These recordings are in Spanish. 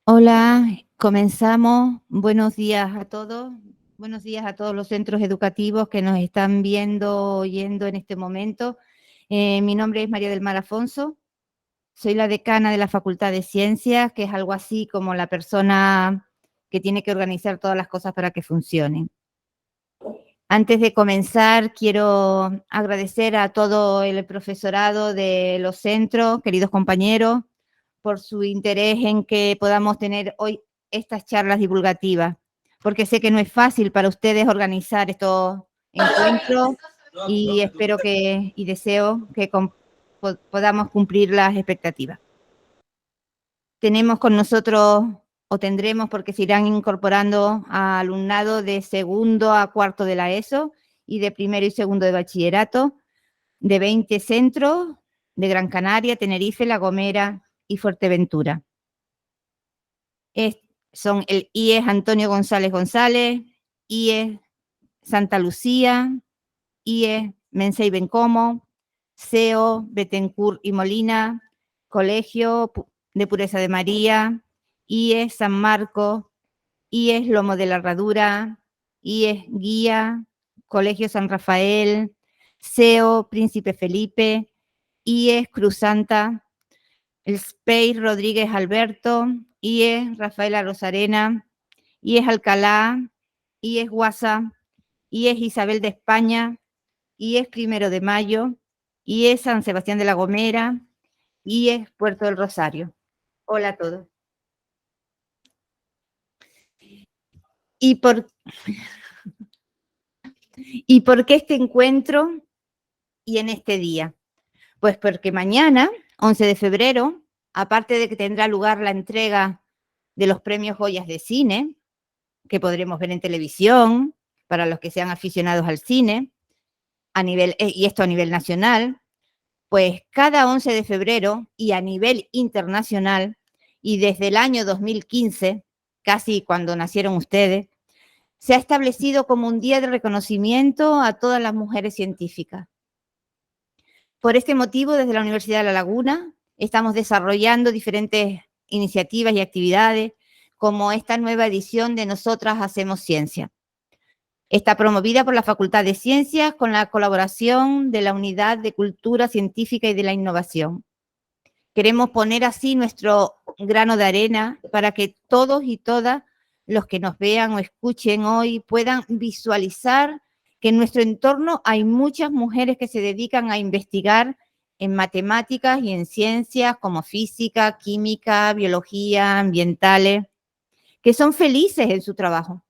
Hola, comenzamos. Buenos días a todos. Buenos días a todos los centros educativos que nos están viendo, oyendo en este momento. Mi nombre es María del Mar Afonso. Soy la decana de la Facultad de Ciencias, que es algo así como la persona que tiene que organizar todas las cosas para que funcionen. Antes de comenzar, quiero agradecer a todo el profesorado de los centros, queridos compañeros, por su interés en que podamos tener hoy estas charlas divulgativas, porque sé que no es fácil para ustedes organizar estos encuentros y espero y deseo que podamos cumplir las expectativas. Tenemos con nosotros, o tendremos, porque se irán incorporando a alumnado de segundo a cuarto de la ESO y de primero y segundo de bachillerato, de 20 centros de Gran Canaria, Tenerife, La Gomera y Fuerteventura. Son el IES Antonio González González, IES Santa Lucía, IES Mensei Bencomo, CEO Betancourt y Molina, Colegio de Pureza de María, IES San Marcos, IES Lomo de la Herradura, IES Guía, Colegio San Rafael, CEO Príncipe Felipe, IES Cruz Santa, el SPEI Rodríguez Alberto, IES Rafaela Rosarena, IES Alcalá, IES Guasa, IES Isabel de España, IES Primero de Mayo, IES San Sebastián de la Gomera, IES Puerto del Rosario. Hola a todos. ¿Y por qué este encuentro y en este día? Pues porque mañana, 11 de febrero, aparte de que tendrá lugar la entrega de los premios Joyas de Cine, que podremos ver en televisión, para los que sean aficionados al cine, y esto a nivel nacional, pues cada 11 de febrero y a nivel internacional, y desde el año 2015, casi cuando nacieron ustedes, se ha establecido como un día de reconocimiento a todas las mujeres científicas. Por este motivo, desde la Universidad de La Laguna, estamos desarrollando diferentes iniciativas y actividades, como esta nueva edición de Nosotras Hacemos Ciencia. Está promovida por la Facultad de Ciencias con la colaboración de la Unidad de Cultura Científica y de la Innovación. Queremos poner así nuestro grano de arena para que todos y todas los que nos vean o escuchen hoy puedan visualizar que en nuestro entorno hay muchas mujeres que se dedican a investigar en matemáticas y en ciencias como física, química, biología, ambientales, que son felices en su trabajo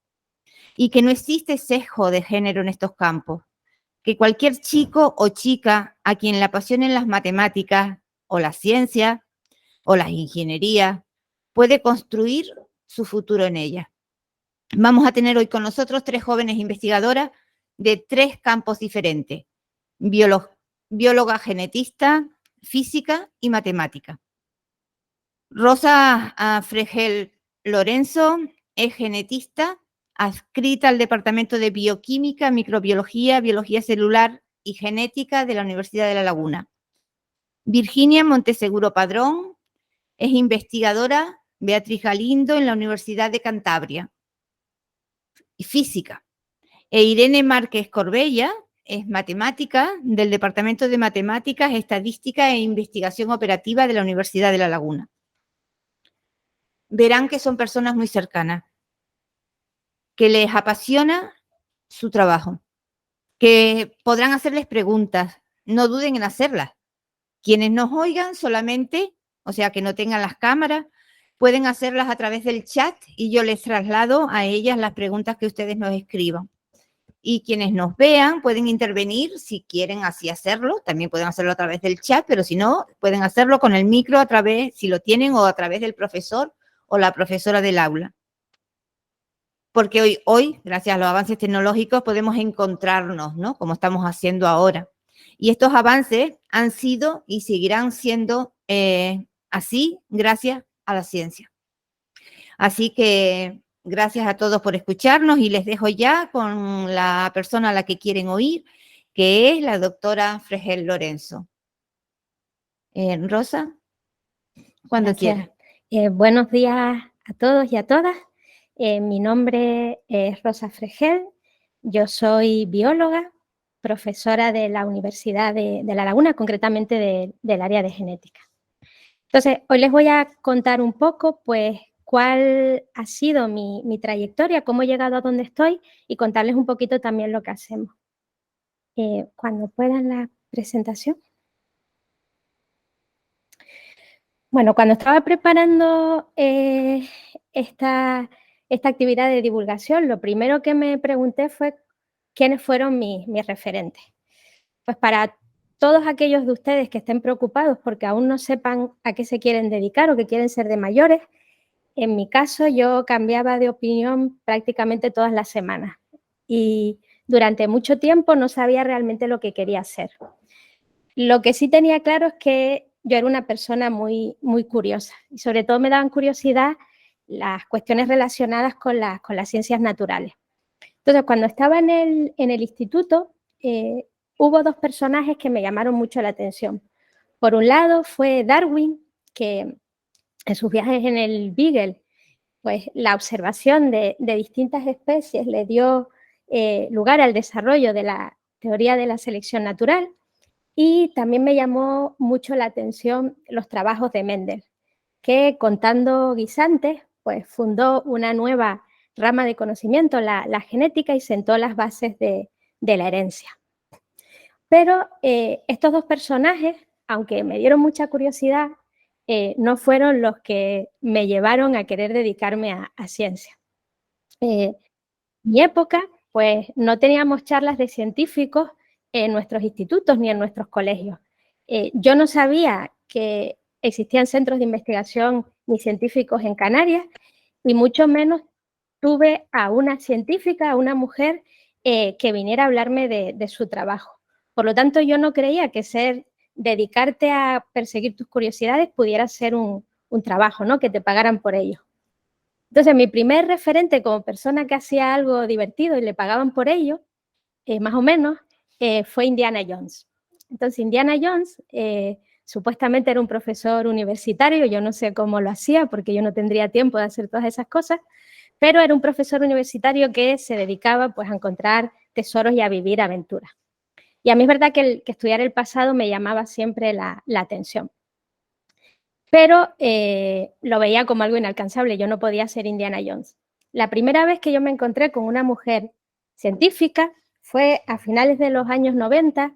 y que no existe sesgo de género en estos campos, que cualquier chico o chica a quien le apasionen las matemáticas o la ciencia o la ingeniería puede construir su futuro en ella. Vamos a tener hoy con nosotros 3 jóvenes investigadoras de 3 campos diferentes: bióloga genetista, física y matemática. Rosa Fregel Lorenzo es genetista, adscrita al Departamento de Bioquímica, Microbiología, Biología Celular y Genética de la Universidad de La Laguna. Virginia Monteseguro Padrón es investigadora Beatriz Galindo en la Universidad de Cantabria y física. E Irene Márquez Corbella es matemática del Departamento de Matemáticas, Estadística e Investigación Operativa de la Universidad de La Laguna. Verán que son personas muy cercanas, que les apasiona su trabajo, que podrán hacerles preguntas, no duden en hacerlas. Quienes nos oigan solamente, o sea, que no tengan las cámaras, pueden hacerlas a través del chat y yo les traslado a ellas las preguntas que ustedes nos escriban. Y quienes nos vean pueden intervenir si quieren así hacerlo, también pueden hacerlo a través del chat, pero si no, pueden hacerlo con el micro a través, si lo tienen, o a través del profesor o la profesora del aula. Porque hoy, gracias a los avances tecnológicos, podemos encontrarnos, ¿no? Como estamos haciendo ahora. Y estos avances han sido y seguirán siendo así gracias a la ciencia. Así que gracias a todos por escucharnos y les dejo ya con la persona a la que quieren oír, que es la doctora Fregel Lorenzo. Rosa, cuando quieras. Buenos días a todos y a todas. Mi nombre es Rosa Fregel, yo soy bióloga, profesora de la Universidad de La Laguna, concretamente del área de genética. Entonces, hoy les voy a contar un poco, pues, cuál ha sido mi trayectoria, cómo he llegado a donde estoy y contarles un poquito también lo que hacemos. Cuando puedan la presentación. Bueno, cuando estaba preparando esta actividad de divulgación, lo primero que me pregunté fue quiénes fueron mis referentes. Pues para todos aquellos de ustedes que estén preocupados porque aún no sepan a qué se quieren dedicar o que quieren ser de mayores, en mi caso yo cambiaba de opinión prácticamente todas las semanas y durante mucho tiempo no sabía realmente lo que quería hacer. Lo que sí tenía claro es que yo era una persona muy, muy curiosa y sobre todo me daban curiosidad las cuestiones relacionadas con las ciencias naturales. Entonces, cuando estaba en el instituto, hubo dos personajes que me llamaron mucho la atención. Por un lado fue Darwin, que en sus viajes en el Beagle, pues la observación de distintas especies le dio lugar al desarrollo de la teoría de la selección natural. Y también me llamó mucho la atención los trabajos de Mendel, que contando guisantes, pues fundó una nueva rama de conocimiento, la genética, y sentó las bases de la herencia. Pero estos dos personajes, aunque me dieron mucha curiosidad, no fueron los que me llevaron a querer dedicarme a ciencia. En mi época, pues no teníamos charlas de científicos en nuestros institutos ni en nuestros colegios. Yo no sabía que existían centros de investigación ni científicos en Canarias y mucho menos tuve a una científica, a una mujer que viniera a hablarme de su trabajo. Por lo tanto, yo no creía que dedicarte a perseguir tus curiosidades pudiera ser un trabajo, ¿no? Que te pagaran por ello. Entonces, mi primer referente como persona que hacía algo divertido y le pagaban por ello, más o menos, fue Indiana Jones. Entonces, Indiana Jones supuestamente era un profesor universitario, yo no sé cómo lo hacía porque yo no tendría tiempo de hacer todas esas cosas, pero era un profesor universitario que se dedicaba pues, a encontrar tesoros y a vivir aventuras. Y a mí es verdad que estudiar el pasado me llamaba siempre la atención. Pero lo veía como algo inalcanzable, yo no podía ser Indiana Jones. La primera vez que yo me encontré con una mujer científica fue a finales de los años 90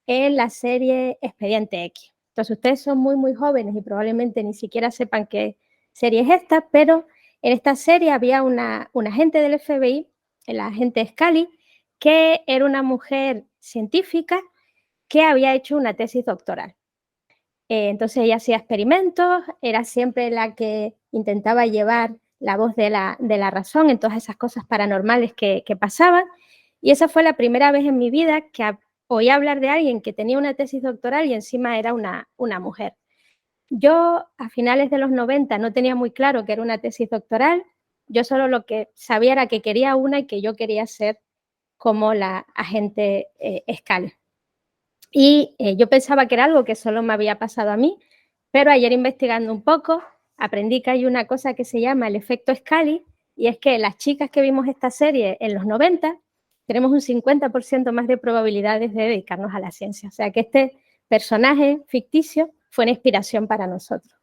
en la serie Expediente X. Entonces ustedes son muy, muy jóvenes y probablemente ni siquiera sepan qué serie es esta, pero en esta serie había una agente del FBI, la agente Scully, que era una mujer científica que había hecho una tesis doctoral. Entonces ella hacía experimentos, era siempre la que intentaba llevar la voz de la razón en todas esas cosas paranormales que pasaban. Y esa fue la primera vez en mi vida que oí hablar de alguien que tenía una tesis doctoral y encima era una mujer. Yo a finales de los 90 no tenía muy claro que era una tesis doctoral, yo solo lo que sabía era que quería una y que yo quería ser como la agente Scully. Y yo pensaba que era algo que solo me había pasado a mí, pero ayer investigando un poco aprendí que hay una cosa que se llama el efecto Scully y es que las chicas que vimos esta serie en los 90 tenemos un 50% más de probabilidades de dedicarnos a la ciencia. O sea que este personaje ficticio fue una inspiración para nosotros.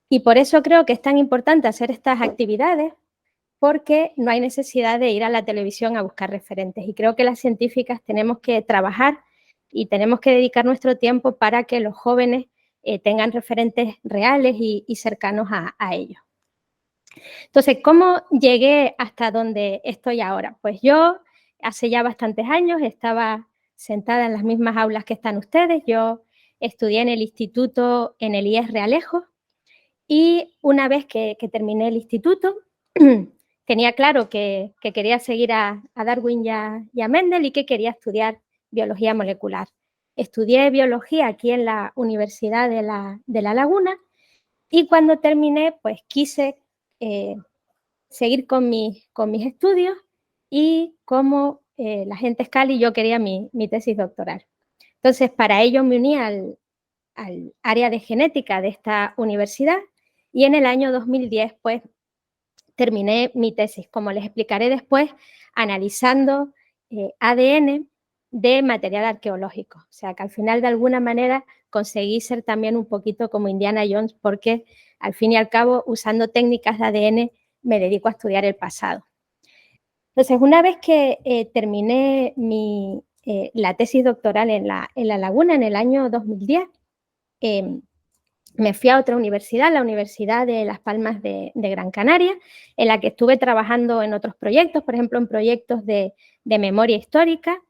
Y por eso creo que es tan importante hacer estas actividades porque no hay necesidad de ir a la televisión a buscar referentes. Y creo que las científicas tenemos que trabajar y tenemos que dedicar nuestro tiempo para que los jóvenes tengan referentes reales y cercanos a ellos. Entonces, ¿cómo llegué hasta donde estoy ahora? Pues yo hace ya bastantes años estaba sentada en las mismas aulas que están ustedes. Yo estudié en el instituto, en el IES Realejo, y una vez que terminé el instituto, tenía claro que quería seguir a Darwin y a Mendel y que quería estudiar biología molecular. Estudié biología aquí en la Universidad de La Laguna y cuando terminé, pues quise seguir con mis estudios y como la gente Scully yo quería mi tesis doctoral. Entonces, para ello me uní al área de genética de esta universidad y en el año 2010 pues terminé mi tesis, como les explicaré después, analizando ADN de material arqueológico. O sea, que al final, de alguna manera, conseguí ser también un poquito como Indiana Jones, porque al fin y al cabo, usando técnicas de ADN, me dedico a estudiar el pasado. Entonces, una vez que terminé la tesis doctoral en La Laguna en el año 2010, me fui a otra universidad, la Universidad de Las Palmas de Gran Canaria, en la que estuve trabajando en otros proyectos, por ejemplo, en proyectos de memoria histórica,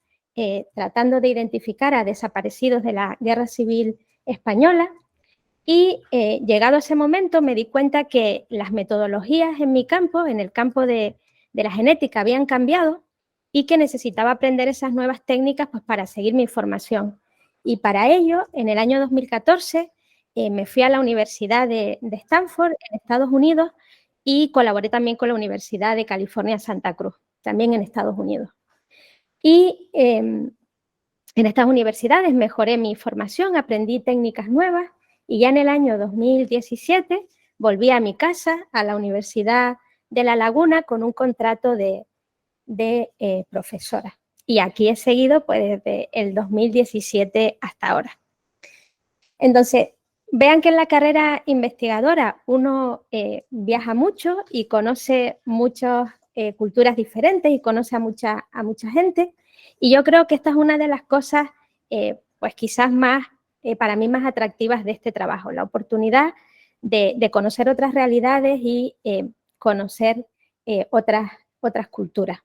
tratando de identificar a desaparecidos de la Guerra Civil Española. Y llegado ese momento me di cuenta que las metodologías en mi campo, en el campo de la genética, habían cambiado y que necesitaba aprender esas nuevas técnicas pues, para seguir mi formación. Y para ello, en el año 2014, me fui a la Universidad de Stanford, en Estados Unidos, y colaboré también con la Universidad de California, Santa Cruz, también en Estados Unidos. Y en estas universidades mejoré mi formación, aprendí técnicas nuevas, y ya en el año 2017 volví a mi casa, a la Universidad de La Laguna, con un contrato de profesora. Y aquí he seguido pues, desde el 2017 hasta ahora. Entonces, vean que en la carrera investigadora uno viaja mucho y conoce muchas culturas diferentes y conoce a mucha gente. Y yo creo que esta es una de las cosas, pues quizás más, para mí más atractivas de este trabajo, la oportunidad de conocer otras realidades y conocer otras culturas.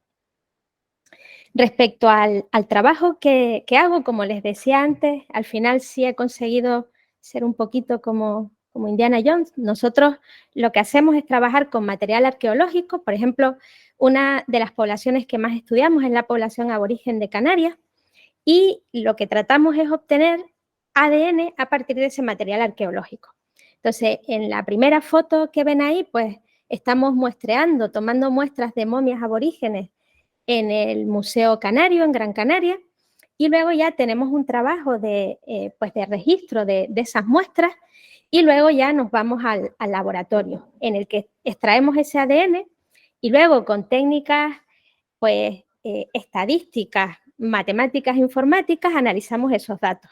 Respecto al trabajo que hago, como les decía antes, al final sí he conseguido ser un poquito como Indiana Jones. Nosotros lo que hacemos es trabajar con material arqueológico. Por ejemplo, una de las poblaciones que más estudiamos es la población aborigen de Canarias, y lo que tratamos es obtener ADN a partir de ese material arqueológico. Entonces, en la primera foto que ven ahí, pues estamos muestreando, tomando muestras de momias aborígenes en el Museo Canario, en Gran Canaria, y luego ya tenemos un trabajo de registro de esas muestras, y luego ya nos vamos al laboratorio en el que extraemos ese ADN y luego con técnicas pues, estadísticas, matemáticas, informáticas, analizamos esos datos.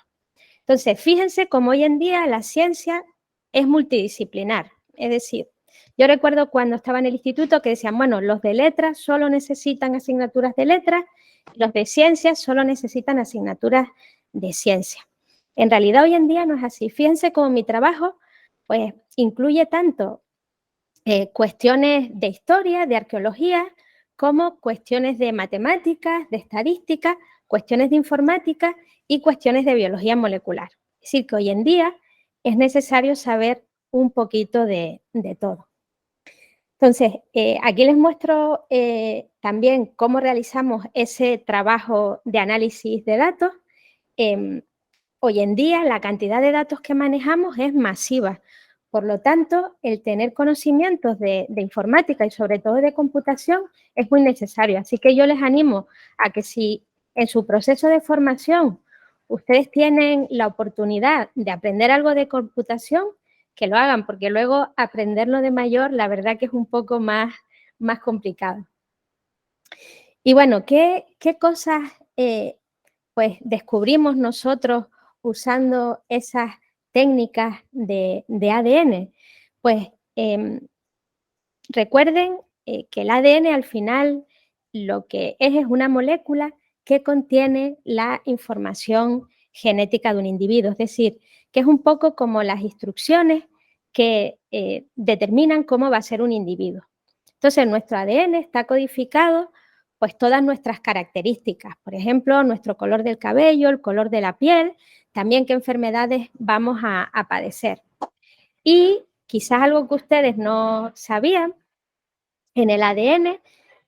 Entonces, fíjense cómo hoy en día la ciencia es multidisciplinar, es decir, yo recuerdo cuando estaba en el instituto que decían, bueno, los de letras solo necesitan asignaturas de letras, los de ciencias solo necesitan asignaturas de ciencia. En realidad hoy en día no es así. Fíjense cómo mi trabajo pues, incluye tanto cuestiones de historia, de arqueología, como cuestiones de matemáticas, de estadística, cuestiones de informática y cuestiones de biología molecular. Es decir, que hoy en día es necesario saber un poquito de todo. Entonces, aquí les muestro también cómo realizamos ese trabajo de análisis de datos. Hoy en día la cantidad de datos que manejamos es masiva. Por lo tanto, el tener conocimientos de informática y sobre todo de computación es muy necesario. Así que yo les animo a que si en su proceso de formación ustedes tienen la oportunidad de aprender algo de computación, que lo hagan, porque luego aprenderlo de mayor, la verdad que es un poco más complicado. Y bueno, ¿qué cosas pues descubrimos nosotros usando esas técnicas de ADN? Pues recuerden que el ADN al final lo que es una molécula que contiene la información genética de un individuo, es decir, que es un poco como las instrucciones que determinan cómo va a ser un individuo. Entonces, nuestro ADN está codificado pues todas nuestras características, por ejemplo, nuestro color del cabello, el color de la piel, también qué enfermedades vamos a padecer. Y quizás algo que ustedes no sabían, en el ADN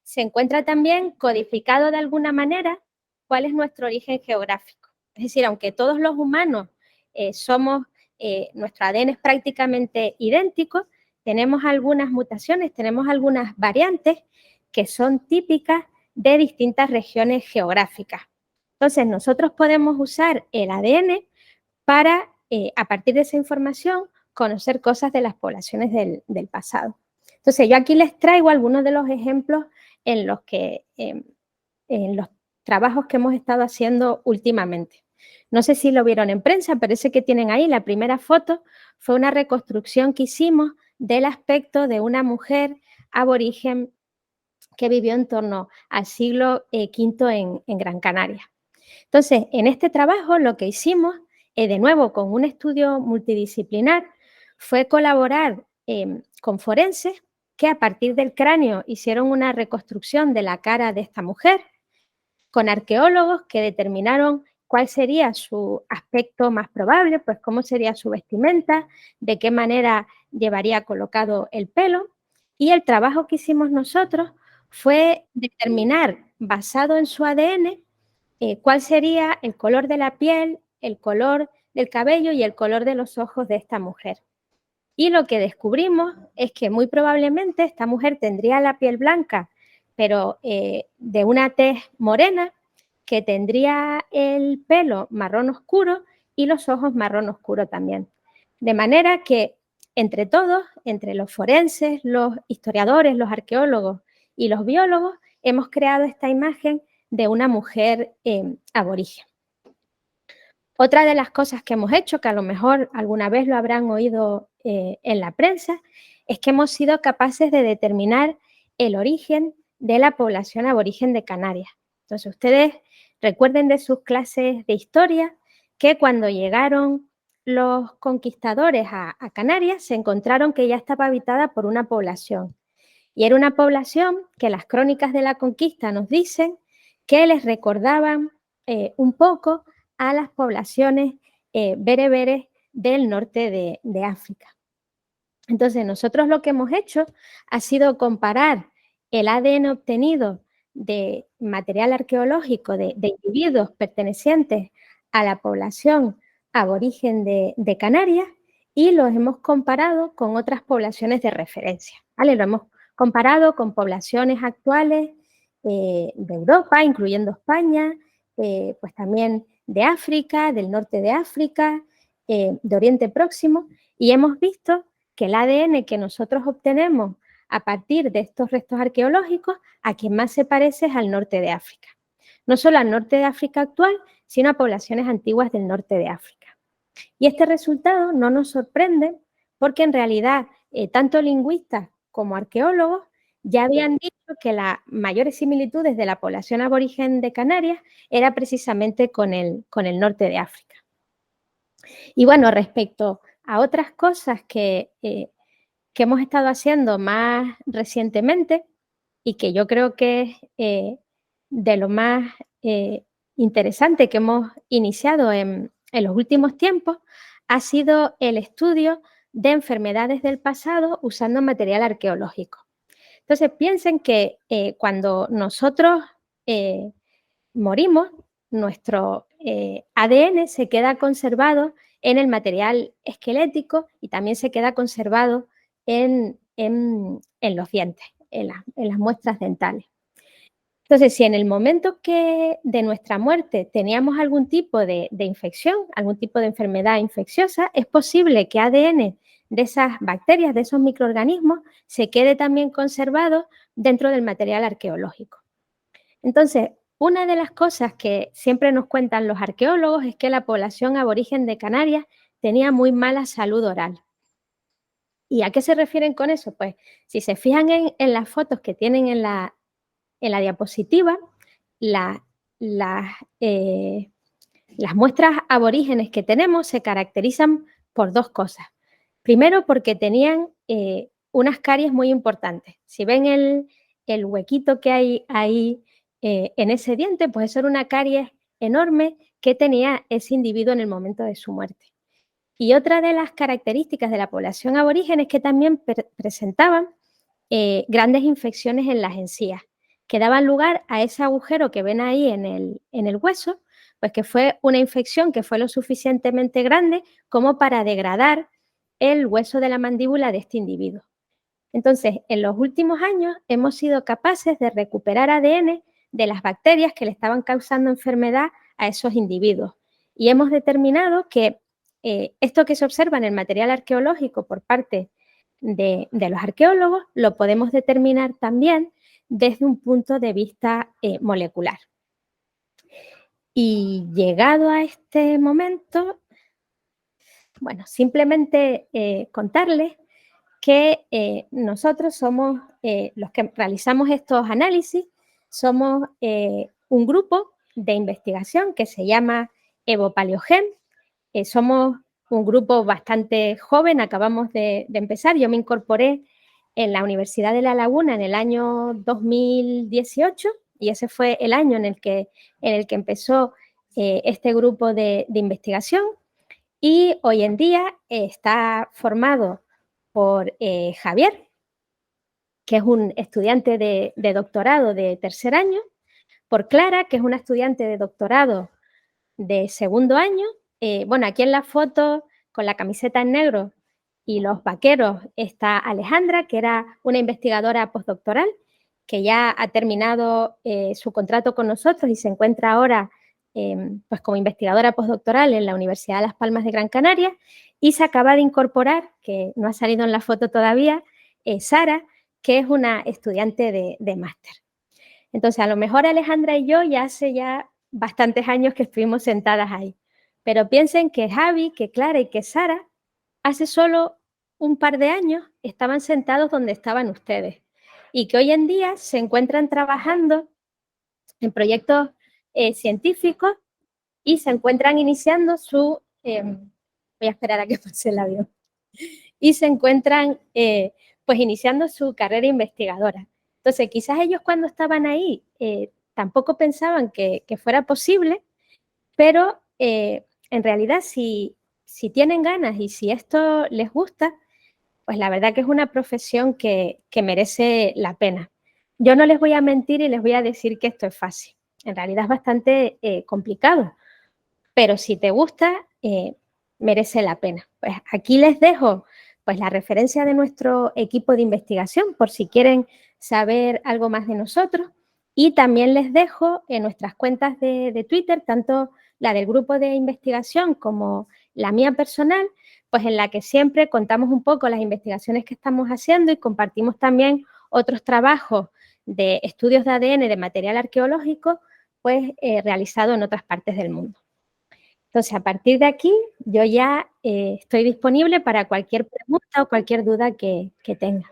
se encuentra también codificado de alguna manera cuál es nuestro origen geográfico. Es decir, aunque todos los humanos nuestro ADN es prácticamente idéntico, tenemos algunas mutaciones, tenemos algunas variantes que son típicas de distintas regiones geográficas. Entonces, nosotros podemos usar el ADN para, a partir de esa información, conocer cosas de las poblaciones del pasado. Entonces, yo aquí les traigo algunos de los ejemplos en los que, en los trabajos que hemos estado haciendo últimamente. No sé si lo vieron en prensa, pero ese que tienen ahí, la primera foto, fue una reconstrucción que hicimos del aspecto de una mujer aborigen que vivió en torno al siglo V en Gran Canaria. Entonces, en este trabajo lo que hicimos, de nuevo con un estudio multidisciplinar, fue colaborar con forenses que a partir del cráneo hicieron una reconstrucción de la cara de esta mujer, con arqueólogos que determinaron cuál sería su aspecto más probable, pues cómo sería su vestimenta, de qué manera llevaría colocado el pelo. Y el trabajo que hicimos nosotros fue determinar, basado en su ADN, cuál sería el color de la piel, el color del cabello y el color de los ojos de esta mujer. Y lo que descubrimos es que muy probablemente esta mujer tendría la piel blanca, pero de una tez morena, que tendría el pelo marrón oscuro y los ojos marrón oscuro también. De manera que entre todos, entre los forenses, los historiadores, los arqueólogos y los biólogos, hemos creado esta imagen de una mujer aborigen. Otra de las cosas que hemos hecho, que a lo mejor alguna vez lo habrán oído en la prensa, es que hemos sido capaces de determinar el origen de la población aborigen de Canarias. Entonces, ustedes recuerden de sus clases de historia que cuando llegaron los conquistadores a Canarias se encontraron que ya estaba habitada por una población. Y era una población que las crónicas de la conquista nos dicen que les recordaban un poco a las poblaciones bereberes del norte de África. Entonces, nosotros lo que hemos hecho ha sido comparar el ADN obtenido de material arqueológico de individuos pertenecientes a la población aborigen de Canarias y los hemos comparado con otras poblaciones de referencia, ¿vale? Lo hemos comparado con poblaciones actuales de Europa, incluyendo España, pues también de África, del norte de África, de Oriente Próximo, y hemos visto que el ADN que nosotros obtenemos a partir de estos restos arqueológicos, a quien más se parece es al norte de África. No solo al norte de África actual, sino a poblaciones antiguas del norte de África. Y este resultado no nos sorprende porque en realidad tanto lingüistas como arqueólogos ya habían dicho que las mayores similitudes de la población aborigen de Canarias era precisamente con el norte de África. Y bueno, respecto a otras cosas que hemos estado haciendo más recientemente y que yo creo que es de lo más interesante que hemos iniciado en los últimos tiempos, ha sido el estudio de enfermedades del pasado usando material arqueológico. Entonces, piensen que cuando nosotros morimos, nuestro ADN se queda conservado en el material esquelético y también se queda conservado en los dientes, en las muestras dentales. Entonces, si en el momento que de nuestra muerte teníamos algún tipo de infección, algún tipo de enfermedad infecciosa, es posible que ADN de esas bacterias, de esos microorganismos, se quede también conservado dentro del material arqueológico. Entonces, una de las cosas que siempre nos cuentan los arqueólogos es que la población aborigen de Canarias tenía muy mala salud oral. ¿Y a qué se refieren con eso? Pues si se fijan en las fotos que tienen en la diapositiva, las muestras aborígenes que tenemos se caracterizan por dos cosas. Primero, porque tenían unas caries muy importantes. Si ven el huequito que hay ahí en ese diente, pues eso era una caries enorme que tenía ese individuo en el momento de su muerte. Y otra de las características de la población aborigen es que también presentaban grandes infecciones en las encías, que daban lugar a ese agujero que ven ahí en el hueso, pues que fue una infección que fue lo suficientemente grande como para degradar el hueso de la mandíbula de este individuo. Entonces, en los últimos años hemos sido capaces de recuperar ADN de las bacterias que le estaban causando enfermedad a esos individuos y hemos determinado que esto que se observa en el material arqueológico por parte de los arqueólogos lo podemos determinar también desde un punto de vista molecular. Y llegado a este momento, bueno, simplemente contarles que nosotros somos los que realizamos estos análisis, somos un grupo de investigación que se llama EvoPaleoGen. Somos un grupo bastante joven, acabamos de empezar. Yo me incorporé en la Universidad de La Laguna en el año 2018 y ese fue el año en el que empezó este grupo de investigación, y hoy en día está formado por Javier, que es un estudiante de doctorado de tercer año, por Clara, que es una estudiante de doctorado de segundo año. Bueno, aquí en la foto con la camiseta en negro y los vaqueros está Alejandra, que era una investigadora postdoctoral que ya ha terminado su contrato con nosotros y se encuentra ahora pues como investigadora postdoctoral en la Universidad de Las Palmas de Gran Canaria, y se acaba de incorporar, que no ha salido en la foto todavía, Sara, que es una estudiante de máster. Entonces, a lo mejor Alejandra y yo ya hace bastantes años que estuvimos sentadas ahí, pero piensen que Javi, que Clara y que Sara hace solo un par de años estaban sentados donde estaban ustedes y que hoy en día se encuentran trabajando en proyectos científicos y se encuentran iniciando su... voy a esperar a que pase el avión. Y se encuentran pues iniciando su carrera investigadora. Entonces, quizás ellos cuando estaban ahí tampoco pensaban que fuera posible, pero en realidad si tienen ganas y si esto les gusta, pues la verdad que es una profesión que merece la pena. Yo no les voy a mentir y les voy a decir que esto es fácil. En realidad es bastante complicado, pero si te gusta, merece la pena. Pues aquí les dejo pues la referencia de nuestro equipo de investigación por si quieren saber algo más de nosotros, y también les dejo en nuestras cuentas de Twitter, tanto la del grupo de investigación como la mía personal, pues en la que siempre contamos un poco las investigaciones que estamos haciendo y compartimos también otros trabajos de estudios de ADN de material arqueológico pues realizado en otras partes del mundo. Entonces, a partir de aquí, yo ya estoy disponible para cualquier pregunta o cualquier duda que tenga.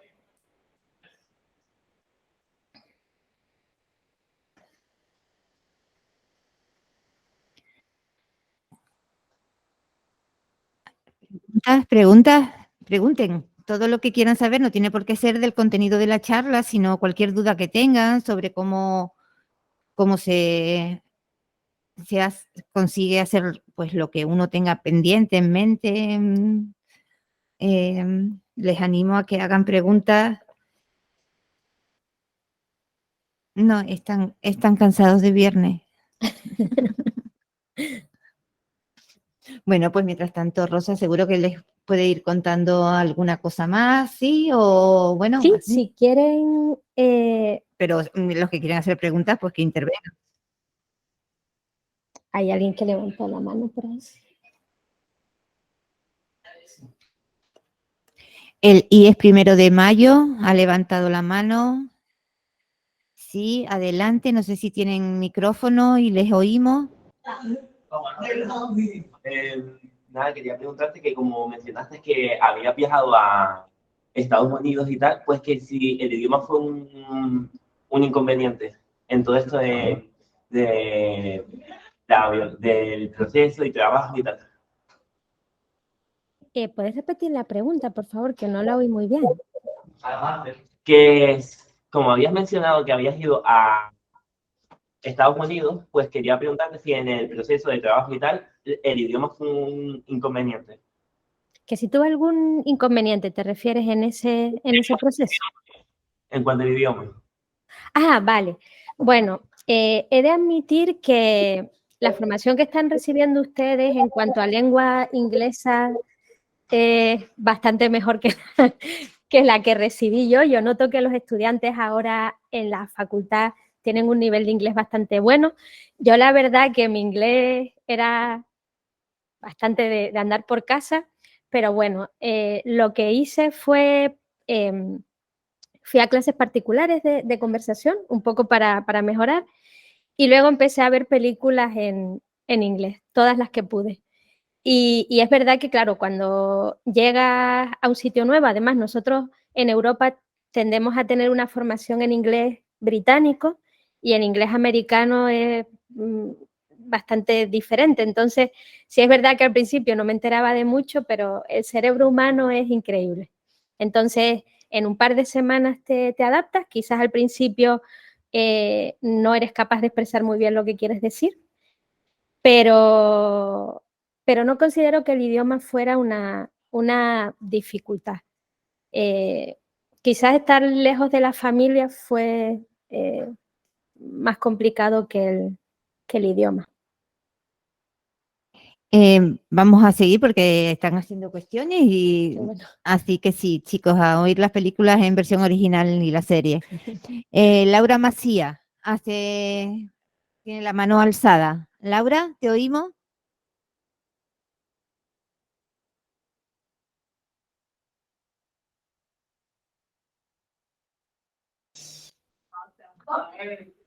Pregunten. Todo lo que quieran saber no tiene por qué ser del contenido de la charla, sino cualquier duda que tengan sobre cómo se consigue hacer pues lo que uno tenga pendiente en mente. Les animo a que hagan preguntas. No, están cansados de viernes. Bueno, pues mientras tanto, Rosa, seguro que les puede ir contando alguna cosa más, ¿sí? O bueno, sí, así. Si quieren... Pero los que quieren hacer preguntas, pues que intervengan. Hay alguien que levantó la mano por ahí. El IES 1 de mayo ha levantado la mano. Sí, adelante. No sé si tienen micrófono y les oímos. Nada, quería preguntarte que como mencionaste que habías viajado a Estados Unidos y tal, pues que si el idioma fue un inconveniente en todo esto del proceso y trabajo y tal. ¿Puedes repetir la pregunta, por favor, que no la oí muy bien? Que como habías mencionado que habías ido a Estados Unidos, pues quería preguntarte si en el proceso de trabajo y tal, el idioma fue un inconveniente. Que si tuvo algún inconveniente, ¿te refieres en ese proceso? En cuanto al idioma. Ah, vale. Bueno, he de admitir que la formación que están recibiendo ustedes en cuanto a lengua inglesa es bastante mejor que la que recibí yo. Yo noto que los estudiantes ahora en la facultad tienen un nivel de inglés bastante bueno. Yo la verdad que mi inglés era bastante de andar por casa, pero bueno, lo que hice fue fui a clases particulares de conversación, un poco para mejorar, y luego empecé a ver películas en inglés, todas las que pude. Y es verdad que, claro, cuando llegas a un sitio nuevo, además nosotros en Europa tendemos a tener una formación en inglés británico y en inglés americano es bastante diferente. Entonces, sí es verdad que al principio no me enteraba de mucho, pero el cerebro humano es increíble. Entonces, en un par de semanas te adaptas, quizás al principio no eres capaz de expresar muy bien lo que quieres decir, pero no considero que el idioma fuera una dificultad. Quizás estar lejos de la familia fue más complicado que el idioma. Vamos a seguir porque están haciendo cuestiones y Bueno. así que sí, chicos, a oír las películas en versión original y la serie. Laura Macía tiene la mano alzada. Laura, ¿te oímos?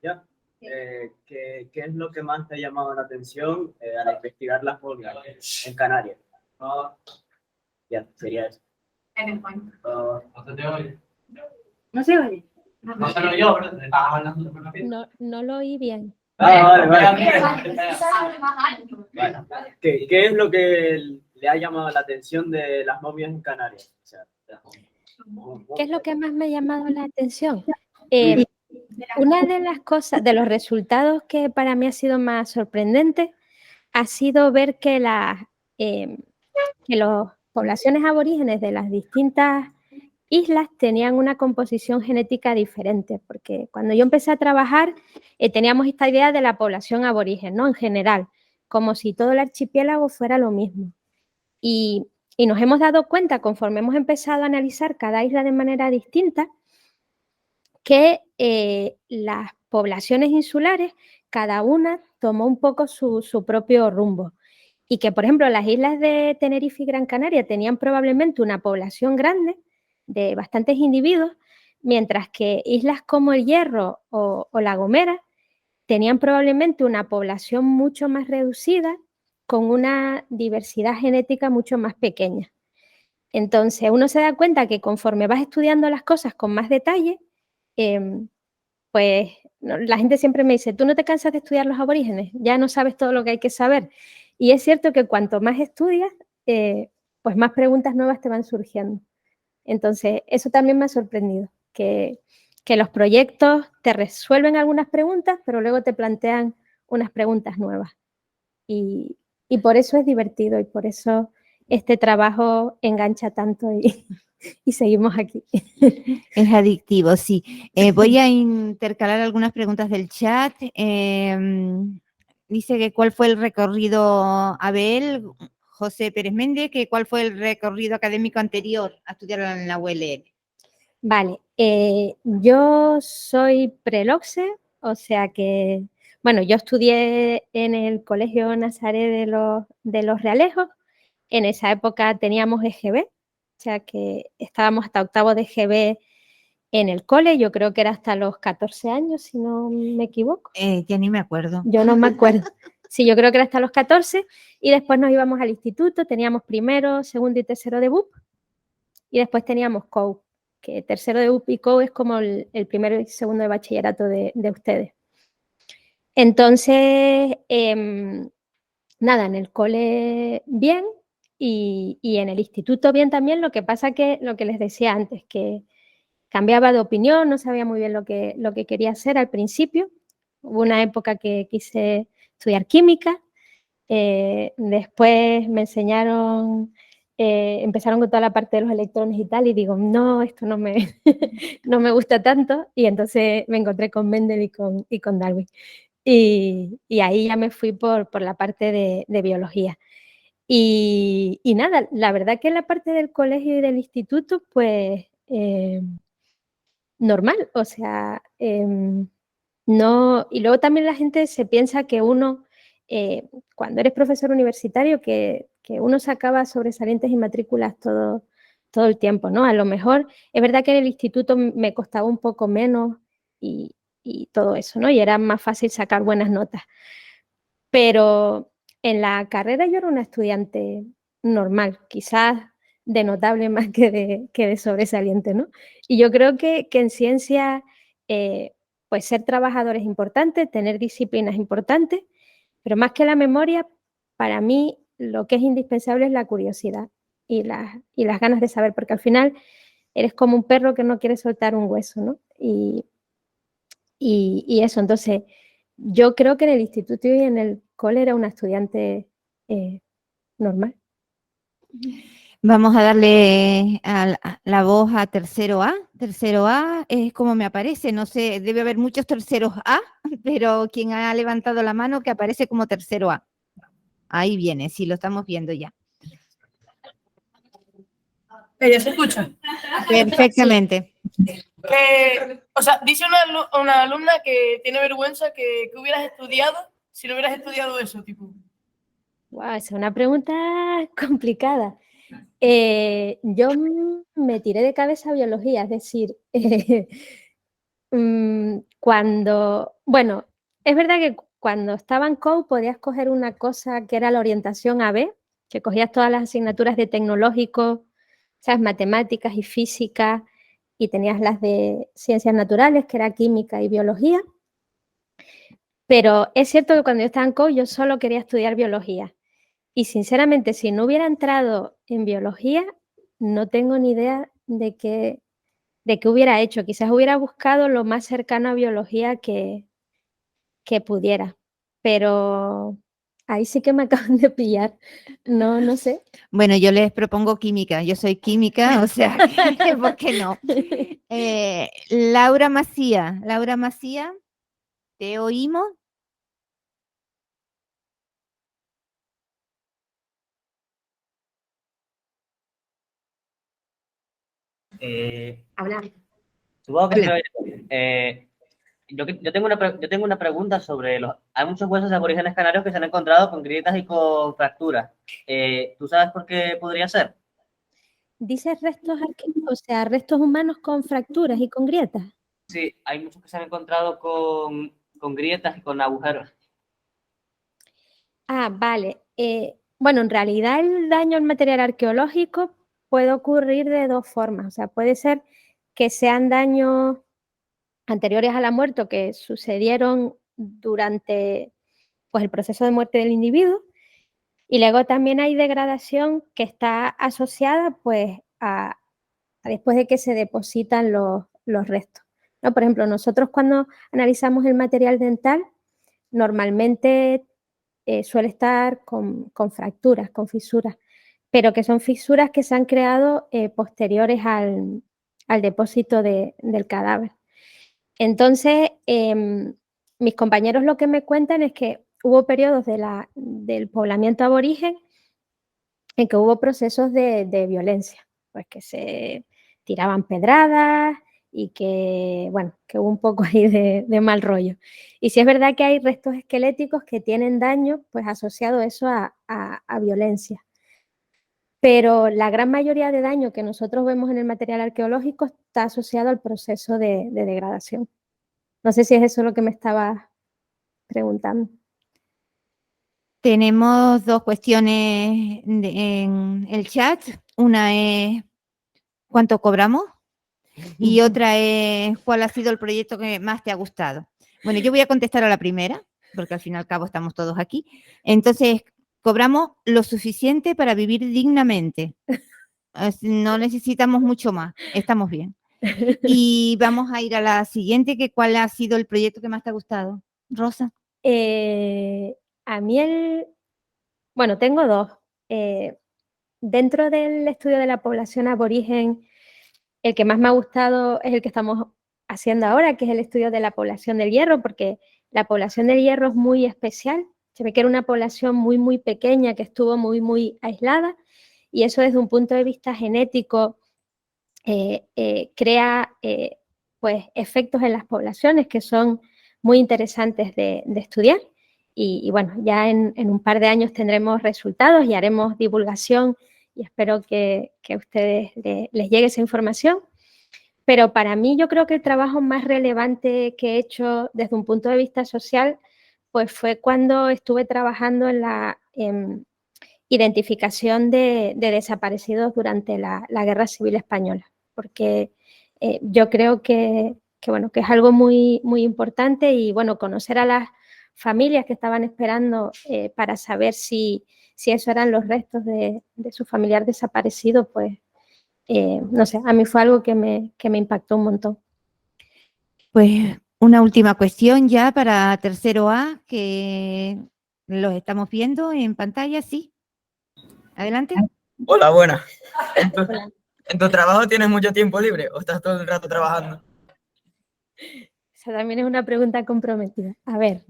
Ya. ¿Qué es lo que más te ha llamado la atención al investigar las fobia en Canarias? Ya, sería eso. No se te oye. No se oye. No se lo oyó, pero estabas hablando por la pista. No lo oí bien. Vale. Bueno, ¿qué es lo que le ha llamado la atención de las momias en Canarias? O sea, ¿Qué es lo que más me ha llamado la atención? Una de las cosas, de los resultados que para mí ha sido más sorprendente, ha sido ver que las poblaciones aborígenes de las distintas islas tenían una composición genética diferente, porque cuando yo empecé a trabajar teníamos esta idea de la población aborigen, ¿no? En general, como si todo el archipiélago fuera lo mismo. Y nos hemos dado cuenta, conforme hemos empezado a analizar cada isla de manera distinta, que las poblaciones insulares, cada una tomó un poco su propio rumbo. Y que, por ejemplo, las islas de Tenerife y Gran Canaria tenían probablemente una población grande de bastantes individuos, mientras que islas como el Hierro o La Gomera tenían probablemente una población mucho más reducida, con una diversidad genética mucho más pequeña. Entonces, uno se da cuenta que conforme vas estudiando las cosas con más detalle, pues la gente siempre me dice, ¿tú no te cansas de estudiar los aborígenes? Ya no sabes todo lo que hay que saber. Y es cierto que cuanto más estudias, pues más preguntas nuevas te van surgiendo. Entonces, eso también me ha sorprendido, que los proyectos te resuelven algunas preguntas, pero luego te plantean unas preguntas nuevas. Y por eso es divertido y por eso este trabajo engancha tanto y seguimos aquí. Es adictivo, sí. Voy a intercalar algunas preguntas del chat. Dice que cuál fue el recorrido, Abel, José Pérez Méndez, que cuál fue el recorrido académico anterior a estudiar en la ULL. Vale, yo soy preloxe, o sea que, bueno, yo estudié en el Colegio Nazaret de los Realejos. En esa época teníamos EGB, o sea que estábamos hasta octavo de EGB en el cole, yo creo que era hasta los 14 años, si no me equivoco. Ya ni me acuerdo. Yo no me acuerdo. Sí, yo creo que era hasta los 14 y después nos íbamos al instituto, teníamos primero, segundo y tercero de BUP y después teníamos COU, que tercero de BUP y COU es como el primero y segundo de bachillerato de ustedes. Entonces, nada, en el cole bien y en el instituto bien también, lo que pasa que lo que les decía antes, que cambiaba de opinión, no sabía muy bien lo que quería hacer al principio. Hubo una época que quise estudiar química, después me enseñaron, empezaron con toda la parte de los electrones y tal, y digo, no, esto no me, no me gusta tanto, y entonces me encontré con Mendel y con Darwin. Y ahí ya me fui por la parte de biología. Y nada, la verdad que en la parte del colegio y del instituto, pues normal, o sea, no, y luego también la gente se piensa que uno, cuando eres profesor universitario, que uno sacaba sobresalientes y matrículas todos todo el tiempo, ¿no? A lo mejor es verdad que en el instituto me costaba un poco menos y todo eso, ¿no? Y era más fácil sacar buenas notas. Pero en la carrera yo era una estudiante normal, quizás de notable más que de sobresaliente, ¿no? Y yo creo que en ciencia, pues ser trabajador es importante, tener disciplina es importante, pero más que la memoria, para mí lo que es indispensable es la curiosidad y las ganas de saber, porque al final eres como un perro que no quiere soltar un hueso, ¿no? Y eso, entonces, yo creo que en el instituto y en el cole era una estudiante normal. Vamos a darle la voz a tercero A. Tercero A es como me aparece, no sé, debe haber muchos terceros A, pero quien ha levantado la mano que aparece como tercero A. Ahí viene, sí, lo estamos viendo ya. ¿Ya se escucha? Perfectamente. O sea, dice una alumna que tiene vergüenza que hubieras estudiado si no hubieras estudiado eso, tipo. Wow, esa es una pregunta complicada. Yo me tiré de cabeza a biología, es decir, bueno, es verdad que cuando estaba en COU podías coger una cosa que era la orientación AB, que cogías todas las asignaturas de tecnológico, ¿sabes? Matemáticas y física, y tenías las de ciencias naturales, que era química y biología. Pero es cierto que cuando yo estaba en COU yo solo quería estudiar biología. Y sinceramente, si no hubiera entrado en biología, no tengo ni idea de qué hubiera hecho. Quizás hubiera buscado lo más cercano a biología que pudiera. Pero ahí sí que me acaban de pillar. No sé. Bueno, yo les propongo química. Yo soy química, o sea, ¿por qué no? Laura Macía, ¿te oímos? Hablar. Supongo que Habla. yo tengo una pregunta sobre hay muchos huesos de aborígenes canarios que se han encontrado con grietas y con fracturas. ¿Tú sabes por qué podría ser? Dices restos arqueológicos, o sea, restos humanos con fracturas y con grietas. Sí, hay muchos que se han encontrado con grietas y con agujeros. Ah, vale. Bueno, en realidad el daño al material arqueológico puede ocurrir de dos formas. O sea, puede ser que sean daños anteriores a la muerte o que sucedieron durante pues, el proceso de muerte del individuo. Y luego también hay degradación que está asociada pues, a después de que se depositan los restos, ¿no? Por ejemplo, nosotros cuando analizamos el material dental, normalmente suele estar con fracturas, con fisuras, pero que son fisuras que se han creado posteriores al depósito del cadáver. Entonces, mis compañeros lo que me cuentan es que hubo periodos del poblamiento aborigen en que hubo procesos de violencia, pues que se tiraban pedradas y que, bueno, que hubo un poco ahí de mal rollo. Y sí es verdad que hay restos esqueléticos que tienen daño, pues asociado eso a violencia. Pero la gran mayoría de daño que nosotros vemos en el material arqueológico está asociado al proceso de degradación. No sé si es eso lo que me estabas preguntando. Tenemos dos cuestiones en el chat. Una es ¿cuánto cobramos? Y otra es ¿cuál ha sido el proyecto que más te ha gustado? Bueno, yo voy a contestar a la primera, porque al fin y al cabo estamos todos aquí. Entonces, cobramos lo suficiente para vivir dignamente. No necesitamos mucho más, estamos bien. Y vamos a ir a la siguiente, que ¿cuál ha sido el proyecto que más te ha gustado? Rosa. A mí bueno, tengo dos. Dentro del estudio de la población aborigen, el que más me ha gustado es el que estamos haciendo ahora, que es el estudio de la población del hierro, porque la población del hierro es muy especial. Se ve que era una población muy, muy pequeña, que estuvo muy, muy aislada, y eso desde un punto de vista genético crea pues, efectos en las poblaciones que son muy interesantes de estudiar. Y bueno, ya en un par de años tendremos resultados y haremos divulgación espero que a ustedes les llegue esa información. Pero para mí yo creo que el trabajo más relevante que he hecho desde un punto de vista social pues fue cuando estuve trabajando en la identificación de desaparecidos durante la Guerra Civil Española, porque yo creo que es algo muy, muy importante y, bueno, conocer a las familias que estaban esperando para saber si esos eran los restos de su familiar desaparecido, pues, no sé, a mí fue algo que me impactó un montón. Pues una última cuestión ya para tercero A, que los estamos viendo en pantalla, sí. Adelante. Hola, buenas. Hola. ¿En tu trabajo tienes mucho tiempo libre o estás todo el rato trabajando? Esa también es una pregunta comprometida. A ver,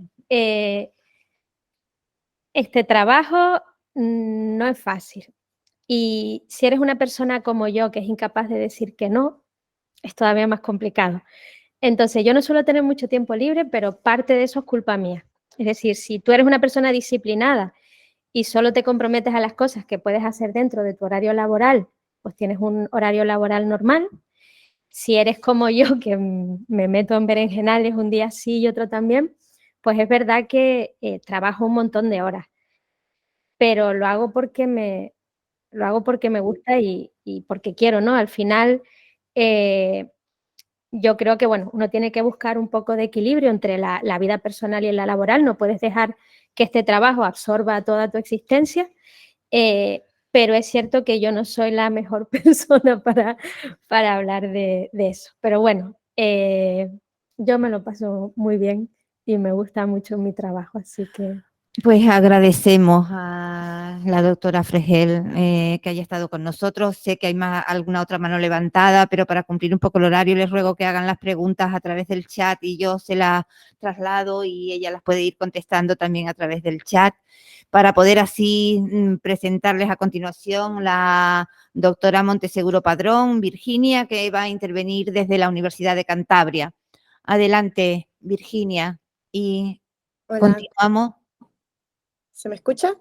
este trabajo no es fácil. Y si eres una persona como yo, que es incapaz de decir que no, es todavía más complicado. Entonces, yo no suelo tener mucho tiempo libre, pero parte de eso es culpa mía. Es decir, si tú eres una persona disciplinada y solo te comprometes a las cosas que puedes hacer dentro de tu horario laboral, pues tienes un horario laboral normal. Si eres como yo, que me meto en berenjenales un día sí y otro también, pues es verdad que trabajo un montón de horas, pero lo hago porque me gusta y porque quiero, ¿no? Al final, yo creo que, bueno, uno tiene que buscar un poco de equilibrio entre la vida personal y la laboral. No puedes dejar que este trabajo absorba toda tu existencia, pero es cierto que yo no soy la mejor persona para hablar de eso. Pero bueno, yo me lo paso muy bien y me gusta mucho mi trabajo, así que... Pues agradecemos a la doctora Fregel que haya estado con nosotros. Sé que hay alguna otra mano levantada, pero para cumplir un poco el horario les ruego que hagan las preguntas a través del chat y yo se las traslado y ella las puede ir contestando también a través del chat para poder así presentarles a continuación la doctora Monteseguro Padrón, Virginia, que va a intervenir desde la Universidad de Cantabria. Adelante, Virginia, y Hola. continuamos. ¿Se me escucha?